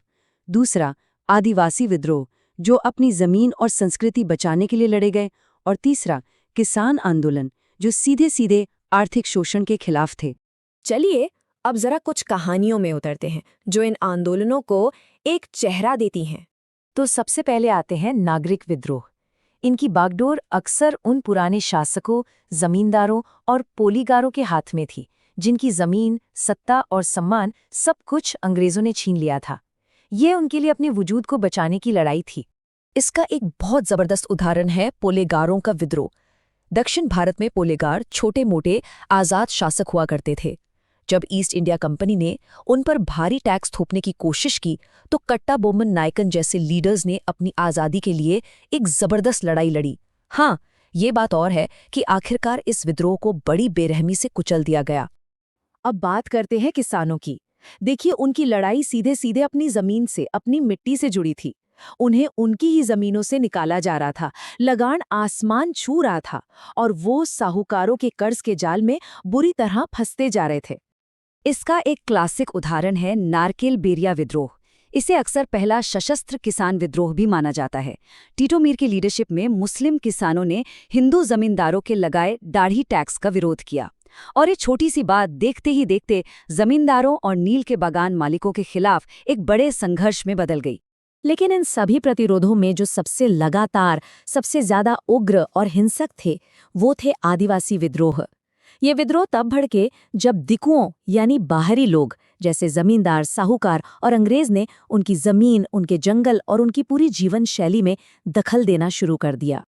दूसरा, आदिवासी विद्रोह, जो अपनी जमीन और संस्कृति बचाने के लिए लड़े गए। और तीसरा, किसान आंदोलन, जो सीधे सीधे आर्थिक शोषण के खिलाफ थे। चलिए अब जरा कुछ कहानियों में उतरते हैं जो इन आंदोलनों को एक चेहरा देती हैं। तो सबसे पहले आते हैं नागरिक विद्रोह। इनकी बागडोर अक्सर उन पुराने शासकों, जमींदारों और पोलीगारों के हाथ में थी, जिनकी जमीन, सत्ता और सम्मान सब कुछ अंग्रेजों ने छीन लिया था। ये उनके लिए अपने वजूद को बचाने की लड़ाई थी। इसका एक बहुत जबरदस्त उदाहरण है पोलेगारों का विद्रोह। दक्षिण भारत में पोलेगार छोटे मोटे आजाद शासक हुआ करते थे। जब ईस्ट इंडिया कंपनी ने उन पर भारी टैक्स थोपने की कोशिश की तो कट्टा बोमन नायकन जैसे लीडर्स ने अपनी आज़ादी के लिए एक जबरदस्त लड़ाई लड़ी। हाँ, ये बात और है कि आखिरकार इस विद्रोह को बड़ी बेरहमी से कुचल दिया गया। अब बात करते हैं किसानों की। देखिए, उनकी लड़ाई सीधे सीधे अपनी जमीन से, अपनी मिट्टी से जुड़ी थी। उन्हें उनकी ही जमीनों से निकाला जा रहा था, लगान आसमान छू रहा था, और वो साहूकारों के कर्ज के जाल में बुरी तरह फंसते जा रहे थे। इसका एक क्लासिक उदाहरण है नारकेल बेरिया विद्रोह। इसे अक्सर पहला सशस्त्र किसान विद्रोह भी माना जाता है। टीटो मीर की लीडरशिप में मुस्लिम किसानों ने हिंदू जमींदारों के लगाए दाढ़ी टैक्स का विरोध किया, और ये छोटी सी बात देखते ही देखते जमींदारों और नील के बागान मालिकों के खिलाफ एक बड़े संघर्ष में बदल गई। लेकिन इन सभी प्रतिरोधों में जो सबसे लगातार, सबसे ज्यादा उग्र और हिंसक थे, वो थे आदिवासी विद्रोह। ये विद्रोह तब भड़के जब दिकुओं यानी बाहरी लोग जैसे जमींदार, साहूकार और अंग्रेज ने उनकी जमीन, उनके जंगल और उनकी पूरी जीवन शैली में दखल देना शुरू कर दिया।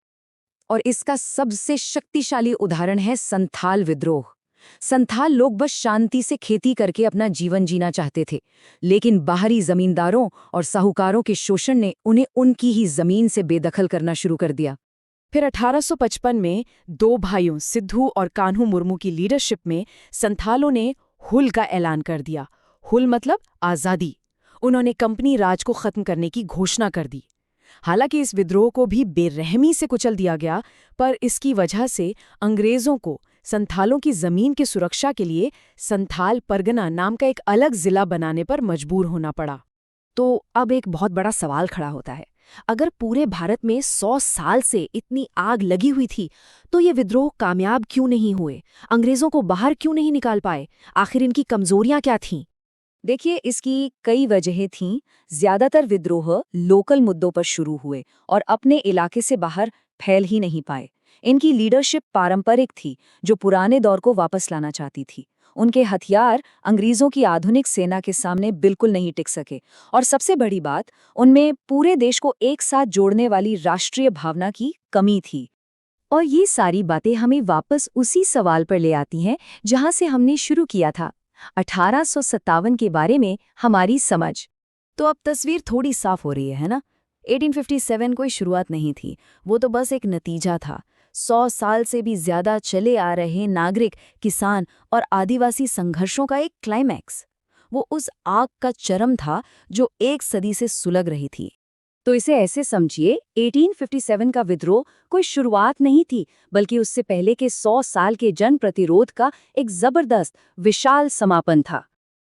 और इसका सबसे शक्तिशाली उदाहरण है संथाल विद्रोह। संथाल लोग बस शांति से खेती करके अपना जीवन जीना चाहते थे, लेकिन बाहरी जमींदारों और साहूकारों के शोषण ने उन्हें उनकी ही जमीन से बेदखल करना शुरू कर दिया। फिर 1855 में 2 भाइयों सिद्धू और कान्हू मुर्मू की लीडरशिप में संथालों ने हुल का ऐलान कर दिया। हुल मतलब आज़ादी। उन्होंने कंपनी राज को खत्म करने की घोषणा कर दी। हालांकि इस विद्रोह को भी बेरहमी से कुचल दिया गया, पर इसकी वजह से अंग्रेजों को संथालों की जमीन की सुरक्षा के लिए संथाल परगना नाम का एक अलग जिला बनाने पर मजबूर होना पड़ा। तो अब एक बहुत बड़ा सवाल खड़ा होता है, अगर पूरे भारत में 100 साल से इतनी आग लगी हुई थी, तो ये विद्रोह कामयाब क्यों नहीं हुए? अंग्रेजों को बाहर क्यों नहीं निकाल पाए? आखिर इनकी कमजोरियां क्या थीं? देखिए, इसकी कई वजहें थीं। ज्यादातर विद्रोह लोकल मुद्दों पर शुरू हुए और अपने इलाके से बाहर फैल ही नहीं पाए। इनकी लीडरशिप पारंपरिक थी, जो पुराने दौर को वापस लाना चाहती थी। उनके हथियार अंग्रेजों की आधुनिक सेना के सामने बिल्कुल नहीं टिक सके, और सबसे बड़ी बात, उनमें पूरे देश को एक साथ जोड़ने वाली राष्ट्रीय भावना की कमी थी। और ये सारी बातें हमें वापस उसी सवाल पर ले आती हैं जहां से हमने शुरू किया था, 1857 के बारे में हमारी समझ। तो अब तस्वीर थोड़ी साफ हो रही है ना? 1857 कोई शुरुआत नहीं थी, वो तो बस एक नतीजा था। 100 साल से भी ज्यादा चले आ रहे नागरिक, किसान और आदिवासी संघर्षों का एक क्लाइमैक्स। वो उस आग का चरम था जो एक सदी से सुलग रही थी। तो इसे ऐसे समझिए, 1857 का विद्रोह कोई शुरुआत नहीं थी, बल्कि उससे पहले के 100 साल के जन प्रतिरोध का एक जबरदस्त, विशाल समापन था।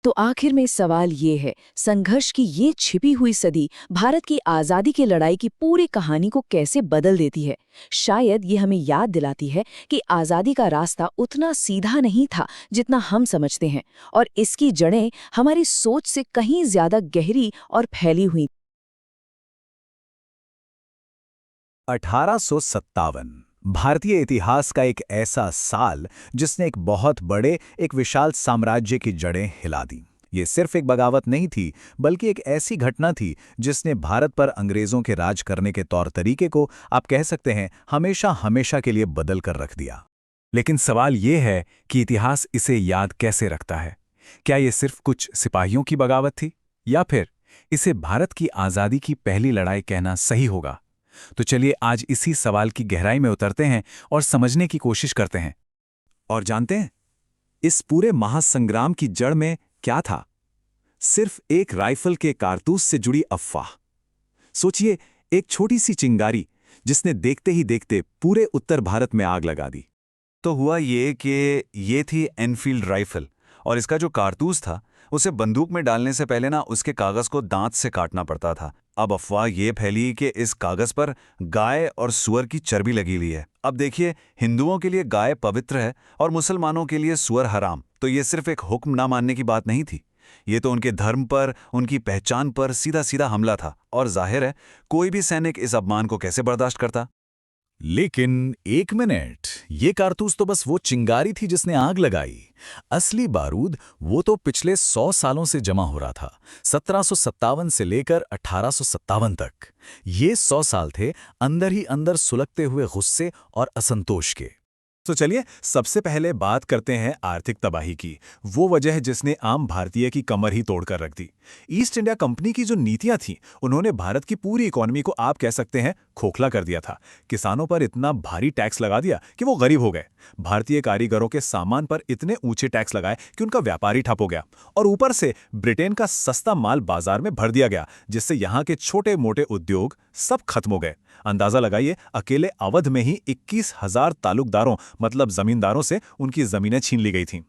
तो आखिर में सवाल ये है, संघर्ष की ये छिपी हुई सदी भारत की आज़ादी की लड़ाई की पूरी कहानी को कैसे बदल देती है? शायद ये हमें याद दिलाती है कि आज़ादी का रास्ता उतना सीधा नहीं था जितना हम समझते हैं, और इसकी जड़ें हमारी सोच से कहीं ज्यादा गहरी और फैली हुई। 1857 भारतीय इतिहास का एक ऐसा साल जिसने एक बहुत बड़े, एक विशाल साम्राज्य की जड़ें हिला दी। ये सिर्फ एक बगावत नहीं थी, बल्कि एक ऐसी घटना थी जिसने भारत पर अंग्रेजों के राज करने के तौर तरीके को, आप कह सकते हैं, हमेशा हमेशा के लिए बदल कर रख दिया। लेकिन सवाल ये है कि इतिहास इसे याद कैसे रखता है? क्या ये सिर्फ कुछ सिपाहियों की बगावत थी, या फिर इसे भारत की आज़ादी की पहली लड़ाई कहना सही होगा? तो चलिए आज इसी सवाल की गहराई में उतरते हैं और समझने की कोशिश करते हैं। और जानते हैं, इस पूरे महासंग्राम की जड़ में क्या था? सिर्फ एक राइफल के कारतूस से जुड़ी अफवाह। सोचिए, एक छोटी सी चिंगारी जिसने देखते ही देखते पूरे उत्तर भारत में आग लगा दी। तो हुआ ये कि ये थी एनफील्ड राइफल, और इसका जो कारतूस था उसे बंदूक में डालने से पहले ना उसके कागज को दांत से काटना पड़ता था। अब अफवाह ये फैली कि इस कागज पर गाय और सुअर की चर्बी लगी हुई है। अब देखिए, हिंदुओं के लिए गाय पवित्र है और मुसलमानों के लिए सुअर हराम। तो ये सिर्फ एक हुक्म ना मानने की बात नहीं थी, ये तो उनके धर्म पर, उनकी पहचान पर सीधा सीधा हमला था। और जाहिर है, कोई भी सैनिक इस अपमान को कैसे बर्दाश्त करता। लेकिन एक मिनट, ये कारतूस तो बस वो चिंगारी थी जिसने आग लगाई। असली बारूद वो तो पिछले 100 सालों से जमा हो रहा था, 1757 से लेकर 1857 तक। ये 100 साल थे अंदर ही अंदर सुलगते हुए गुस्से और असंतोष के। तो चलिए सबसे पहले बात करते हैं आर्थिक तबाही की, वो वजह जिसने आम भारतीय की कमर ही तोड़कर रख दी। ईस्ट इंडिया कंपनी की जो नीतियां थीं, उन्होंने भारत की पूरी इकोनॉमी को, आप कह सकते हैं, खोखला कर दिया था। किसानों पर इतना भारी टैक्स लगा दिया कि वो गरीब हो गए। भारतीय कारीगरों के सामान पर इतने ऊंचे टैक्स लगाए कि उनका व्यापार ही ठप हो गया। और ऊपर से ब्रिटेन का सस्ता माल बाजार में भर दिया गया, जिससे यहाँ के छोटे मोटे उद्योग सब खत्म हो गए। अंदाजा लगाइए, अकेले अवध में ही 21,000 तालुकदारों मतलब जमींदारों से उनकी जमीनें छीन ली गई थीं।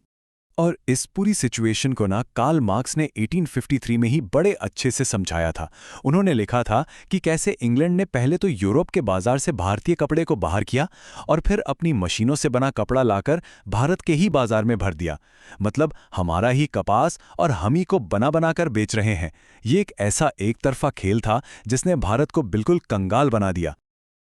और इस पूरी सिचुएशन को ना कार्ल मार्क्स ने 1853 में ही बड़े अच्छे से समझाया था। उन्होंने लिखा था कि कैसे इंग्लैंड ने पहले तो यूरोप के बाजार से भारतीय कपड़े को बाहर किया और फिर अपनी मशीनों से बना कपड़ा लाकर भारत के ही बाजार में भर दिया। मतलब हमारा ही कपास और हम ही को बना बनाकर बेच रहे हैं। ये एक ऐसा एक तरफा खेल था जिसने भारत को बिल्कुल कंगाल बना दिया।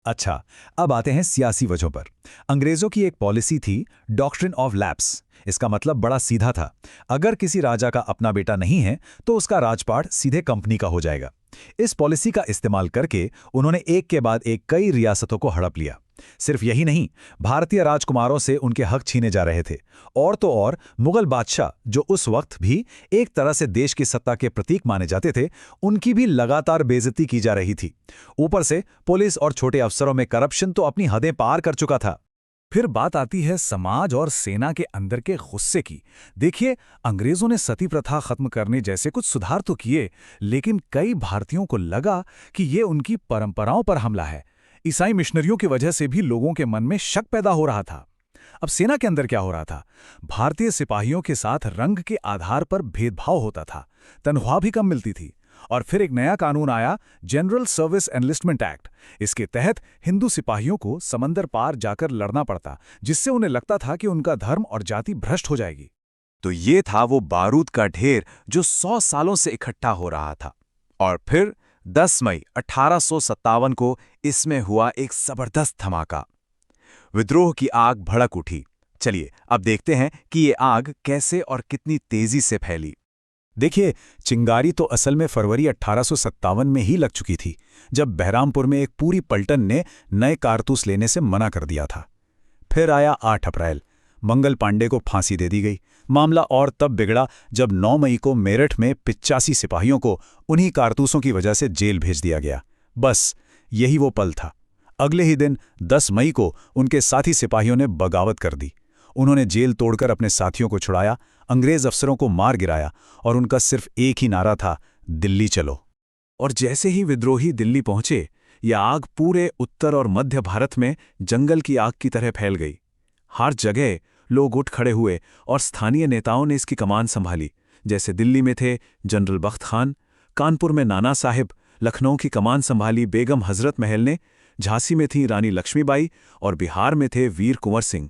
अच्छा, अब आते हैं सियासी वजहों पर। अंग्रेजों की एक पॉलिसी थी, डॉक्ट्रिन ऑफ लैप्स। इसका मतलब बड़ा सीधा था, अगर किसी राजा का अपना बेटा नहीं है तो उसका राजपाट सीधे कंपनी का हो जाएगा। इस पॉलिसी का इस्तेमाल करके उन्होंने एक के बाद एक कई रियासतों को हड़प लिया। सिर्फ यही नहीं, भारतीय राजकुमारों से उनके हक छीने जा रहे थे। और तो और मुगल बादशाह, जो उस वक्त भी एक तरह से देश की सत्ता के प्रतीक माने जाते थे, उनकी भी लगातार बेइज्जती की जा रही थी। ऊपर से पुलिस और छोटे अफसरों में करप्शन तो अपनी हदें पार कर चुका था। फिर बात आती है समाज और सेना के अंदर के गुस्से की। देखिए, अंग्रेजों ने सती प्रथा खत्म करने जैसे कुछ सुधार तो किए, लेकिन कई भारतीयों को लगा कि ये उनकी परंपराओं पर हमला है। ईसाई मिशनरियों की वजह से भी लोगों के मन में शक पैदा हो रहा था। अब सेना के अंदर क्या हो रहा था? भारतीय सिपाहियों के साथ रंग के आधार पर भेदभाव होता था, तनख्वाह भी कम मिलती थी। और फिर एक नया कानून आया, जनरल सर्विस एनलिस्टमेंट एक्ट। इसके तहत हिंदू सिपाहियों को समंदर पार जाकर लड़ना पड़ता, जिससे उन्हें लगता था कि उनका धर्म और जाति भ्रष्ट हो जाएगी। तो ये था वो बारूद का ढेर जो 100 सालों से इकट्ठा हो रहा था। और फिर 10 मई 1857 को इसमें हुआ एक जबरदस्त धमाका। विद्रोह की आग भड़क उठी। चलिए अब देखते हैं कि ये आग कैसे और कितनी तेजी से फैली। देखिए, चिंगारी तो असल में फरवरी 1857 में ही लग चुकी थी, जब बहरामपुर में एक पूरी पलटन ने नए कारतूस लेने से मना कर दिया था। फिर आया 8 अप्रैल, मंगल पांडे को फांसी दे दी गई। मामला और तब बिगड़ा जब 9 मई को मेरठ में 85 सिपाहियों को उन्हीं कारतूसों की वजह से जेल भेज दिया गया। बस यही वो पल था। अगले ही दिन 10 मई को उनके साथी सिपाहियों ने बगावत कर दी। उन्होंने जेल तोड़कर अपने साथियों को छुड़ाया, अंग्रेज अफसरों को मार गिराया और उनका सिर्फ एक ही नारा था, दिल्ली चलो। और जैसे ही विद्रोही दिल्ली पहुंचे, यह आग पूरे उत्तर और मध्य भारत में जंगल की आग की तरह फैल गई। हर जगह लोग उठ खड़े हुए और स्थानीय नेताओं ने इसकी कमान संभाली। जैसे दिल्ली में थे जनरल बख्त खान, कानपुर में नाना साहिब, लखनऊ की कमान संभाली बेगम हजरत महल ने, झांसी में थी रानी लक्ष्मीबाई और बिहार में थे वीर कुंवर सिंह।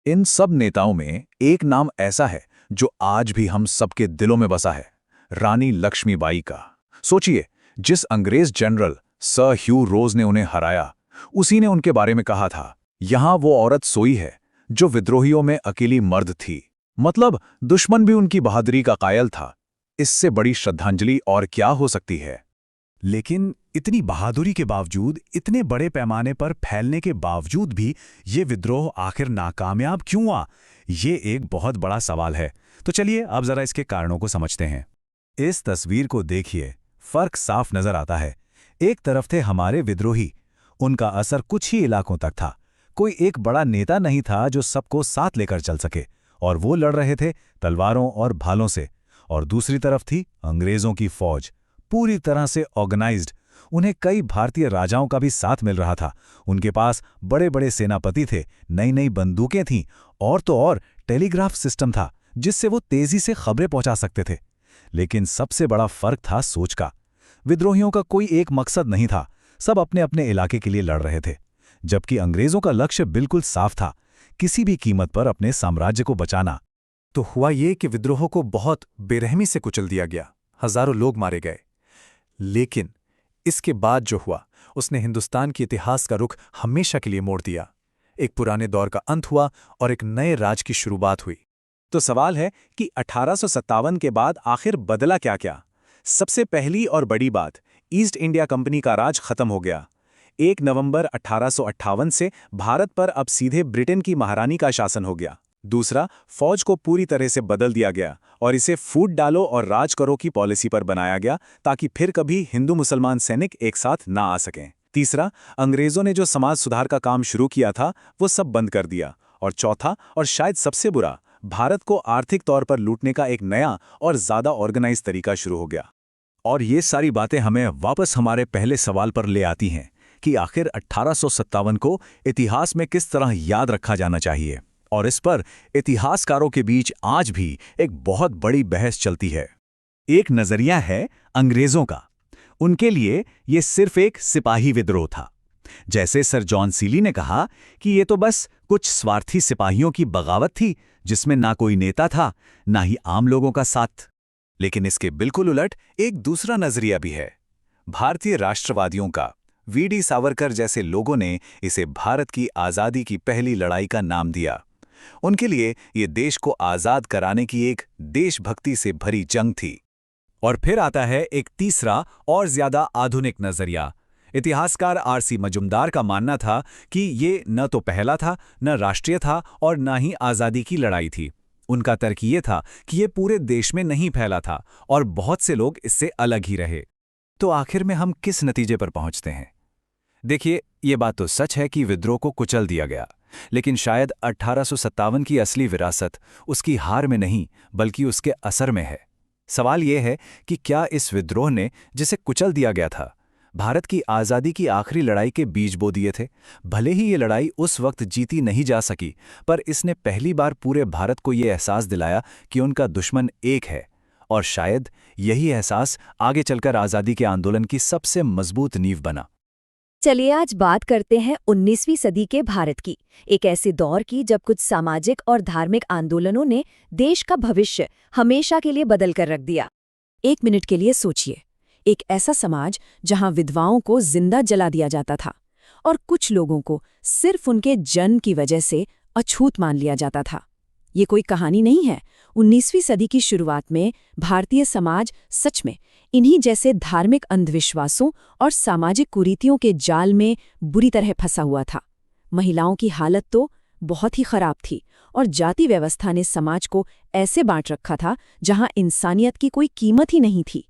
इन सब नेताओं में एक नाम ऐसा है जो आज भी हम सबके दिलों में बसा है, रानी लक्ष्मीबाई का। सोचिए, जिस अंग्रेज जनरल सर ह्यू रोज ने उन्हें हराया, उसी ने उनके बारे में कहा था, यहां वो औरत सोई है जो विद्रोहियों में अकेली मर्द थी। मतलब दुश्मन भी उनकी बहादुरी का कायल था। इससे बड़ी श्रद्धांजलि और क्या हो सकती है। लेकिन इतनी बहादुरी के बावजूद, इतने बड़े पैमाने पर फैलने के बावजूद भी ये विद्रोह आखिर नाकामयाब क्यों हुआ, ये एक बहुत बड़ा सवाल है। तो चलिए अब जरा इसके कारणों को समझते हैं। इस तस्वीर को देखिए, फर्क साफ नजर आता है। एक तरफ थे हमारे विद्रोही, उनका असर कुछ ही इलाकों तक था। कोई एक बड़ा नेता नहीं था जो सबको साथ लेकर चल सके, और वो लड़ रहे थे तलवारों और भालों से। और दूसरी तरफ थी अंग्रेजों की फौज, पूरी तरह से ऑर्गेनाइज्ड। उन्हें कई भारतीय राजाओं का भी साथ मिल रहा था। उनके पास बड़े बड़े सेनापति थे, नई नई बंदूकें थीं, और तो और टेलीग्राफ सिस्टम था जिससे वो तेजी से खबरें पहुंचा सकते थे। लेकिन सबसे बड़ा फर्क था सोच का। विद्रोहियों का कोई एक मकसद नहीं था, सब अपने अपने इलाके के लिए लड़ रहे थे। जबकि अंग्रेजों का लक्ष्य बिल्कुल साफ था, किसी भी कीमत पर अपने साम्राज्य को बचाना। तो हुआ ये कि विद्रोह को बहुत बेरहमी से कुचल दिया गया, हजारों लोग मारे गए। लेकिन इसके बाद जो हुआ, उसने हिंदुस्तान के इतिहास का रुख हमेशा के लिए मोड़ दिया। एक पुराने दौर का अंत हुआ और एक नए राज की शुरुआत हुई। तो सवाल है कि 1857 के बाद आखिर बदला क्या क्या? सबसे पहली और बड़ी बात, ईस्ट इंडिया कंपनी का राज खत्म हो गया। 1 नवंबर 1858 से भारत पर अब सीधे ब्रिटेन की महारानी का शासन हो गया। दूसरा, फौज को पूरी तरह से बदल दिया गया और इसे फूट डालो और राज करो की पॉलिसी पर बनाया गया, ताकि फिर कभी हिंदू मुसलमान सैनिक एक साथ ना आ सकें। तीसरा, अंग्रेजों ने जो समाज सुधार का काम शुरू किया था वो सब बंद कर दिया। और चौथा, और शायद सबसे बुरा, भारत को आर्थिक तौर पर लूटने का एक नया और ज्यादा ऑर्गेनाइज तरीका शुरू हो गया। और ये सारी बातें हमें वापस हमारे पहले सवाल पर ले आती हैं कि आखिर 1857 को इतिहास में किस तरह याद रखा जाना चाहिए। और इस पर इतिहासकारों के बीच आज भी एक बहुत बड़ी बहस चलती है। एक नजरिया है अंग्रेजों का। उनके लिए ये सिर्फ एक सिपाही विद्रोह था। जैसे सर जॉन सीली ने कहा कि ये तो बस कुछ स्वार्थी सिपाहियों की बगावत थी जिसमें ना कोई नेता था, ना ही आम लोगों का साथ। लेकिन इसके बिल्कुल उलट एक दूसरा नजरिया भी है, भारतीय राष्ट्रवादियों का। वीडी सावरकर जैसे लोगों ने इसे भारत की आज़ादी की पहली लड़ाई का नाम दिया। उनके लिए ये देश को आज़ाद कराने की एक देशभक्ति से भरी जंग थी। और फिर आता है एक तीसरा और ज्यादा आधुनिक नजरिया। इतिहासकार आरसी मजुमदार का मानना था कि ये न तो पहला था, न राष्ट्रीय था, और न ही आज़ादी की लड़ाई थी। उनका तर्क ये था कि ये पूरे देश में नहीं फैला था और बहुत से लोग इससे अलग ही रहे। तो आखिर में हम किस नतीजे पर पहुंचते हैं? देखिए, ये बात तो सच है कि विद्रोह को कुचल दिया गया, लेकिन शायद 1857 की असली विरासत उसकी हार में नहीं बल्कि उसके असर में है। सवाल यह है कि क्या इस विद्रोह ने, जिसे कुचल दिया गया था, भारत की आज़ादी की आखिरी लड़ाई के बीज बो दिए थे? भले ही ये लड़ाई उस वक्त जीती नहीं जा सकी, पर इसने पहली बार पूरे भारत को ये एहसास दिलाया कि उनका दुश्मन एक है। और शायद यही एहसास आगे चलकर आज़ादी के आंदोलन की सबसे मजबूत नींव बना। चलिए आज बात करते हैं 19वीं सदी के भारत की, एक ऐसे दौर की जब कुछ सामाजिक और धार्मिक आंदोलनों ने देश का भविष्य हमेशा के लिए बदल कर रख दिया। 1 मिनट के लिए सोचिए, एक ऐसा समाज जहां विधवाओं को जिंदा जला दिया जाता था और कुछ लोगों को सिर्फ उनके जन्म की वजह से अछूत मान लिया जाता था। ये कोई कहानी नहीं है। 19वीं सदी की शुरुआत में भारतीय समाज सच में इन्हीं जैसे धार्मिक अंधविश्वासों और सामाजिक कुरीतियों के जाल में बुरी तरह फंसा हुआ था। महिलाओं की हालत तो बहुत ही खराब थी और जाति व्यवस्था ने समाज को ऐसे बांट रखा था जहां इंसानियत की कोई कीमत ही नहीं थी।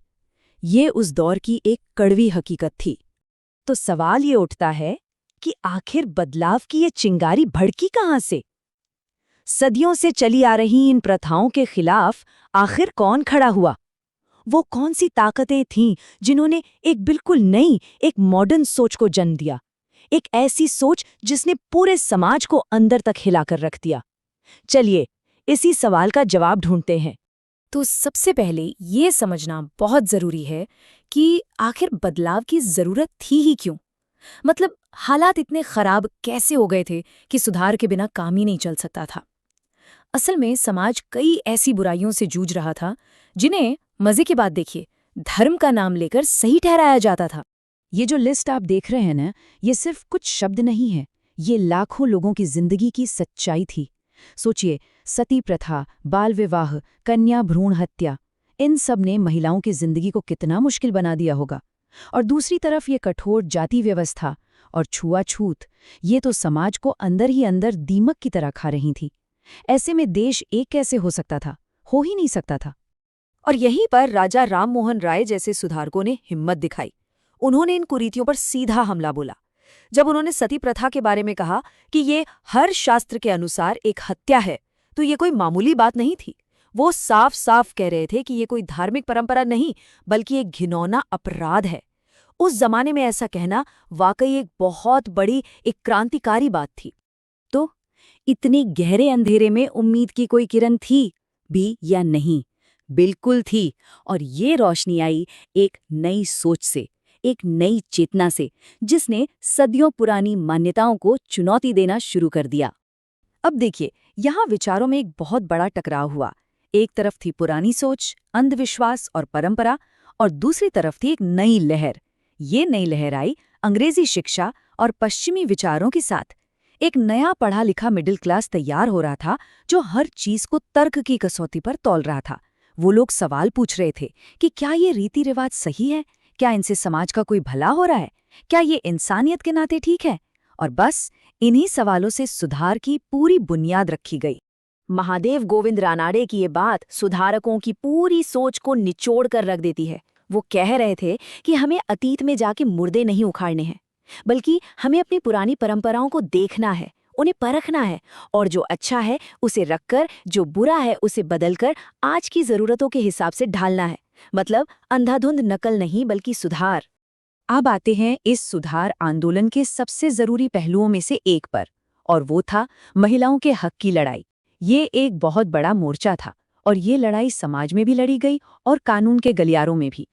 ये उस दौर की एक कड़वी हकीकत थी। तो सवाल ये उठता है कि आखिर बदलाव की ये चिंगारी भड़की कहाँ से? सदियों से चली आ रही इन प्रथाओं के खिलाफ आखिर कौन खड़ा हुआ? वो कौन सी ताकतें थीं जिन्होंने एक बिल्कुल नई, एक मॉडर्न सोच को जन्म दिया? एक ऐसी सोच जिसने पूरे समाज को अंदर तक हिलाकर रख दिया। चलिए इसी सवाल का जवाब ढूंढते हैं। तो सबसे पहले ये समझना बहुत जरूरी है कि आखिर बदलाव की जरूरत थी ही क्यों? मतलब हालात इतने खराब कैसे हो गए थे कि सुधार के बिना काम ही नहीं चल सकता था। असल में समाज कई ऐसी बुराइयों से जूझ रहा था जिन्हें, मजे की बात देखिए, धर्म का नाम लेकर सही ठहराया जाता था। ये जो लिस्ट आप देख रहे हैं ना, ये सिर्फ कुछ शब्द नहीं है, ये लाखों लोगों की जिंदगी की सच्चाई थी। सोचिए, सती प्रथा, बाल विवाह, कन्या भ्रूण हत्या, इन सब ने महिलाओं की जिंदगी को कितना मुश्किल बना दिया होगा। और दूसरी तरफ ये कठोर जाति व्यवस्था और छुआछूत, ये तो समाज को अंदर ही अंदर दीमक की तरह खा रही थी। ऐसे में देश एक कैसे हो सकता था? हो ही नहीं सकता था। और यहीं पर राजा राममोहन राय जैसे सुधारकों ने हिम्मत दिखाई। उन्होंने इन कुरीतियों पर सीधा हमला बोला। जब उन्होंने सती प्रथा के बारे में कहा कि ये हर शास्त्र के अनुसार एक हत्या है, तो ये कोई मामूली बात नहीं थी। वो साफ साफ कह रहे थे कि ये कोई धार्मिक परंपरा नहीं, बल्कि एक घिनौना अपराध है। उस जमाने में ऐसा कहना वाकई एक बहुत बड़ी, एक क्रांतिकारी बात थी। तो इतने गहरे अंधेरे में उम्मीद की कोई किरण थी भी या नहीं? बिल्कुल थी। और ये रोशनी आई एक नई सोच से, एक नई चेतना से, जिसने सदियों पुरानी मान्यताओं को चुनौती देना शुरू कर दिया। अब देखिए, यहाँ विचारों में एक बहुत बड़ा टकराव हुआ। एक तरफ थी पुरानी सोच, अंधविश्वास और परंपरा, और दूसरी तरफ थी एक नई लहर। ये नई लहर आई अंग्रेजी शिक्षा और पश्चिमी विचारों के साथ। एक नया पढ़ा लिखा मिडिल क्लास तैयार हो रहा था, जो हर चीज को तर्क की कसौटी पर तौल रहा था। वो लोग सवाल पूछ रहे थे कि क्या ये रीति रिवाज सही है? क्या इनसे समाज का कोई भला हो रहा है? क्या ये इंसानियत के नाते ठीक है? और बस इन्हीं सवालों से सुधार की पूरी बुनियाद रखी गई। महादेव गोविंद रानाडे की ये बात सुधारकों की पूरी सोच को निचोड़ कर रख देती है। वो कह रहे थे कि हमें अतीत में जाके मुर्दे नहीं उखाड़ने हैं, बल्कि हमें अपनी पुरानी परंपराओं को देखना है, उन्हें परखना है, और जो अच्छा है उसे रखकर, जो बुरा है उसे बदलकर आज की जरूरतों के हिसाब से ढालना है। मतलब अंधाधुंध नकल नहीं, बल्कि सुधार। अब आते हैं इस सुधार आंदोलन के सबसे जरूरी पहलुओं में से एक पर, और वो था महिलाओं के हक की लड़ाई। ये एक बहुत बड़ा मोर्चा था, और ये लड़ाई समाज में भी लड़ी गई और कानून के गलियारों में भी।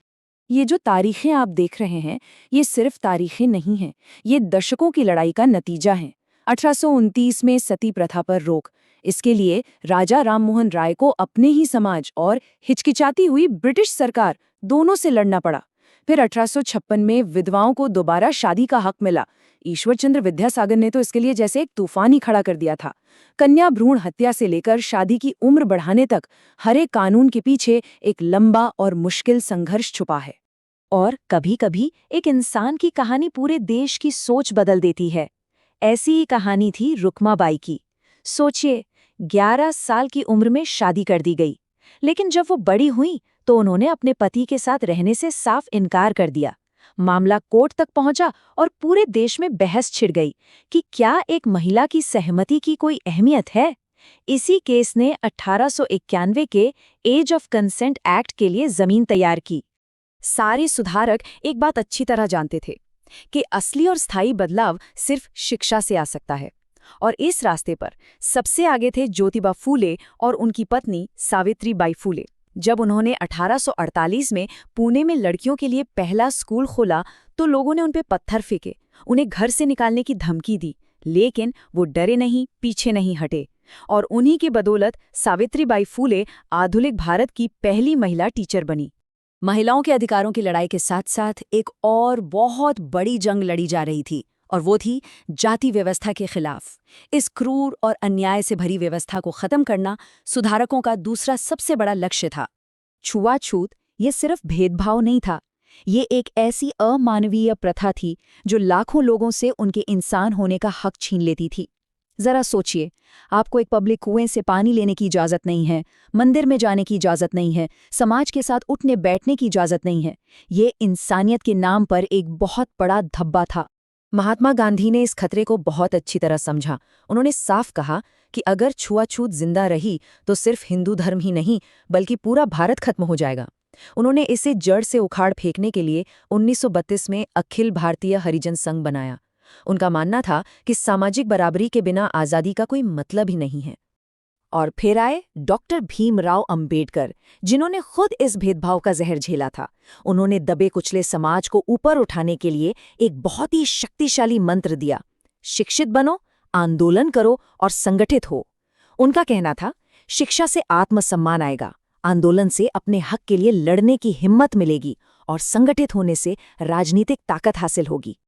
ये जो तारीखें आप देख रहे हैं, ये सिर्फ तारीखें नहीं हैं, ये दशकों की लड़ाई का नतीजा है। 1829 में सती प्रथा पर रोक, इसके लिए राजा राममोहन राय को अपने ही समाज और हिचकिचाती हुई ब्रिटिश सरकार दोनों से लड़ना पड़ा। फिर 1856 में विधवाओं को दोबारा शादी का हक मिला। ईश्वरचंद्र विद्यासागर ने तो इसके लिए जैसे एक तूफान ही खड़ा कर दिया था। कन्या भ्रूण हत्या से लेकर शादी की उम्र बढ़ाने तक हर एक कानून के पीछे एक लंबा और मुश्किल संघर्ष छुपा है। और कभी-कभी एक इंसान की कहानी पूरे देश की सोच बदल देती है। ऐसी ही कहानी थी रुक्माबाई की। सोचिए, 11 साल की उम्र में शादी कर दी गई, लेकिन जब वो बड़ी हुई तो उन्होंने अपने पति के साथ रहने से साफ इनकार कर दिया। मामला कोर्ट तक पहुंचा और पूरे देश में बहस छिड़ गई कि क्या एक महिला की सहमति की कोई अहमियत है। इसी केस ने 1891 के एज ऑफ कंसेंट एक्ट के लिए जमीन तैयार की। सारे सुधारक एक बात अच्छी तरह जानते थे कि असली और स्थायी बदलाव सिर्फ शिक्षा से आ सकता है, और इस रास्ते पर सबसे आगे थे ज्योतिबा फूले और उनकी पत्नी सावित्रीबाई फूले। जब उन्होंने 1848 में पुणे में लड़कियों के लिए पहला स्कूल खोला तो लोगों ने उन पे पत्थर फेंके, उन्हें घर से निकालने की धमकी दी, लेकिन वो डरे नहीं, पीछे नहीं हटे। और उन्हीं की बदौलत सावित्रीबाई फूले आधुनिक भारत की पहली महिला टीचर बनी। महिलाओं के अधिकारों की लड़ाई के साथ साथ एक और बहुत बड़ी जंग लड़ी जा रही थी, और वो थी जाति व्यवस्था के खिलाफ। इस क्रूर और अन्याय से भरी व्यवस्था को खत्म करना सुधारकों का दूसरा सबसे बड़ा लक्ष्य था। छुआछूत ये सिर्फ भेदभाव नहीं था, ये एक ऐसी अमानवीय प्रथा थी जो लाखों लोगों से उनके इंसान होने का हक छीन लेती थी। जरा सोचिए, आपको एक पब्लिक कुएं से पानी लेने की इजाजत नहीं है, मंदिर में जाने की इजाजत नहीं है, समाज के साथ उठने बैठने की इजाजत नहीं है। ये इंसानियत के नाम पर एक बहुत बड़ा धब्बा था। महात्मा गांधी ने इस खतरे को बहुत अच्छी तरह समझा। उन्होंने साफ कहा कि अगर छुआछूत जिंदा रही तो सिर्फ हिंदू धर्म ही नहीं, बल्कि पूरा भारत खत्म हो जाएगा। उन्होंने इसे जड़ से उखाड़ फेंकने के लिए 1932 में अखिल भारतीय हरिजन संघ बनाया। उनका मानना था कि सामाजिक बराबरी के बिना आज़ादी का कोई मतलब ही नहीं है। और फिर आए डॉक्टर भीमराव अंबेडकर, जिन्होंने खुद इस भेदभाव का जहर झेला था। उन्होंने दबे कुचले समाज को ऊपर उठाने के लिए एक बहुत ही शक्तिशाली मंत्र दिया, शिक्षित बनो, आंदोलन करो और संगठित हो। उनका कहना था, शिक्षा से आत्मसम्मान आएगा, आंदोलन से अपने हक के लिए लड़ने की हिम्मत मिलेगी, और संगठित होने से राजनीतिक ताकत हासिल होगी।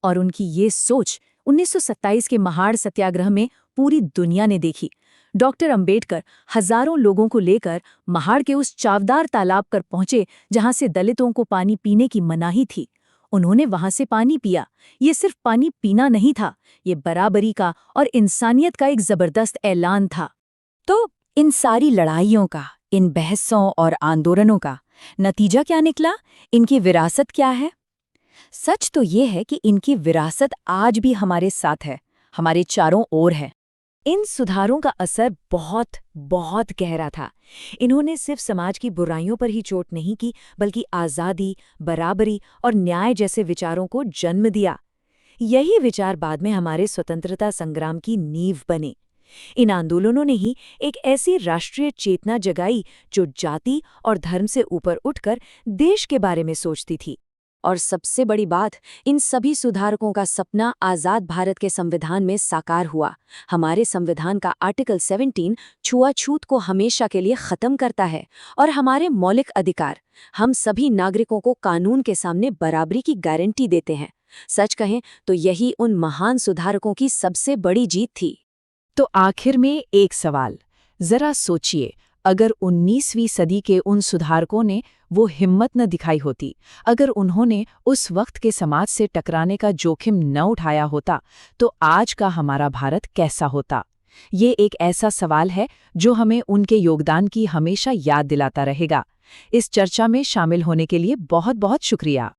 और उनकी ये सोच 1927 के महाड़ सत्याग्रह में पूरी दुनिया ने देखी। डॉक्टर अंबेडकर हजारों लोगों को लेकर महाड़ के उस चावदार तालाब पर पहुंचे जहां से दलितों को पानी पीने की मनाही थी। उन्होंने वहां से पानी पिया। ये सिर्फ पानी पीना नहीं था, ये बराबरी का और इंसानियत का एक जबरदस्त ऐलान था। तो इन सारी लड़ाइयों का, इन बहसों और आंदोलनों का नतीजा क्या निकला? इनकी विरासत क्या है? सच तो ये है कि इनकी विरासत आज भी हमारे साथ है, हमारे चारों ओर है। इन सुधारों का असर बहुत बहुत गहरा था। इन्होंने सिर्फ समाज की बुराइयों पर ही चोट नहीं की, बल्कि आज़ादी, बराबरी और न्याय जैसे विचारों को जन्म दिया। यही विचार बाद में हमारे स्वतंत्रता संग्राम की नींव बने। इन आंदोलनों ने ही एक ऐसी राष्ट्रीय चेतना जगाई जो जाति और धर्म से ऊपर उठकर देश के बारे में सोचती थी। और सबसे बड़ी बात, इन सभी सुधारकों का सपना आज़ाद भारत के संविधान में साकार हुआ। हमारे संविधान का आर्टिकल 17 छुआछूत को हमेशा के लिए खत्म करता है और हमारे मौलिक अधिकार, हम सभी नागरिकों को कानून के सामने बराबरी की गारंटी देते हैं। सच कहें तो यही उन महान सुधारकों की सबसे बड़ी जीत थी। तो आखिर में एक सवाल, जरा सोचिए, अगर 19वीं सदी के उन सुधारकों ने वो हिम्मत न दिखाई होती, अगर उन्होंने उस वक्त के समाज से टकराने का जोखिम न उठाया होता, तो आज का हमारा भारत कैसा होता? ये एक ऐसा सवाल है जो हमें उनके योगदान की हमेशा याद दिलाता रहेगा। इस चर्चा में शामिल होने के लिए बहुत बहुत शुक्रिया।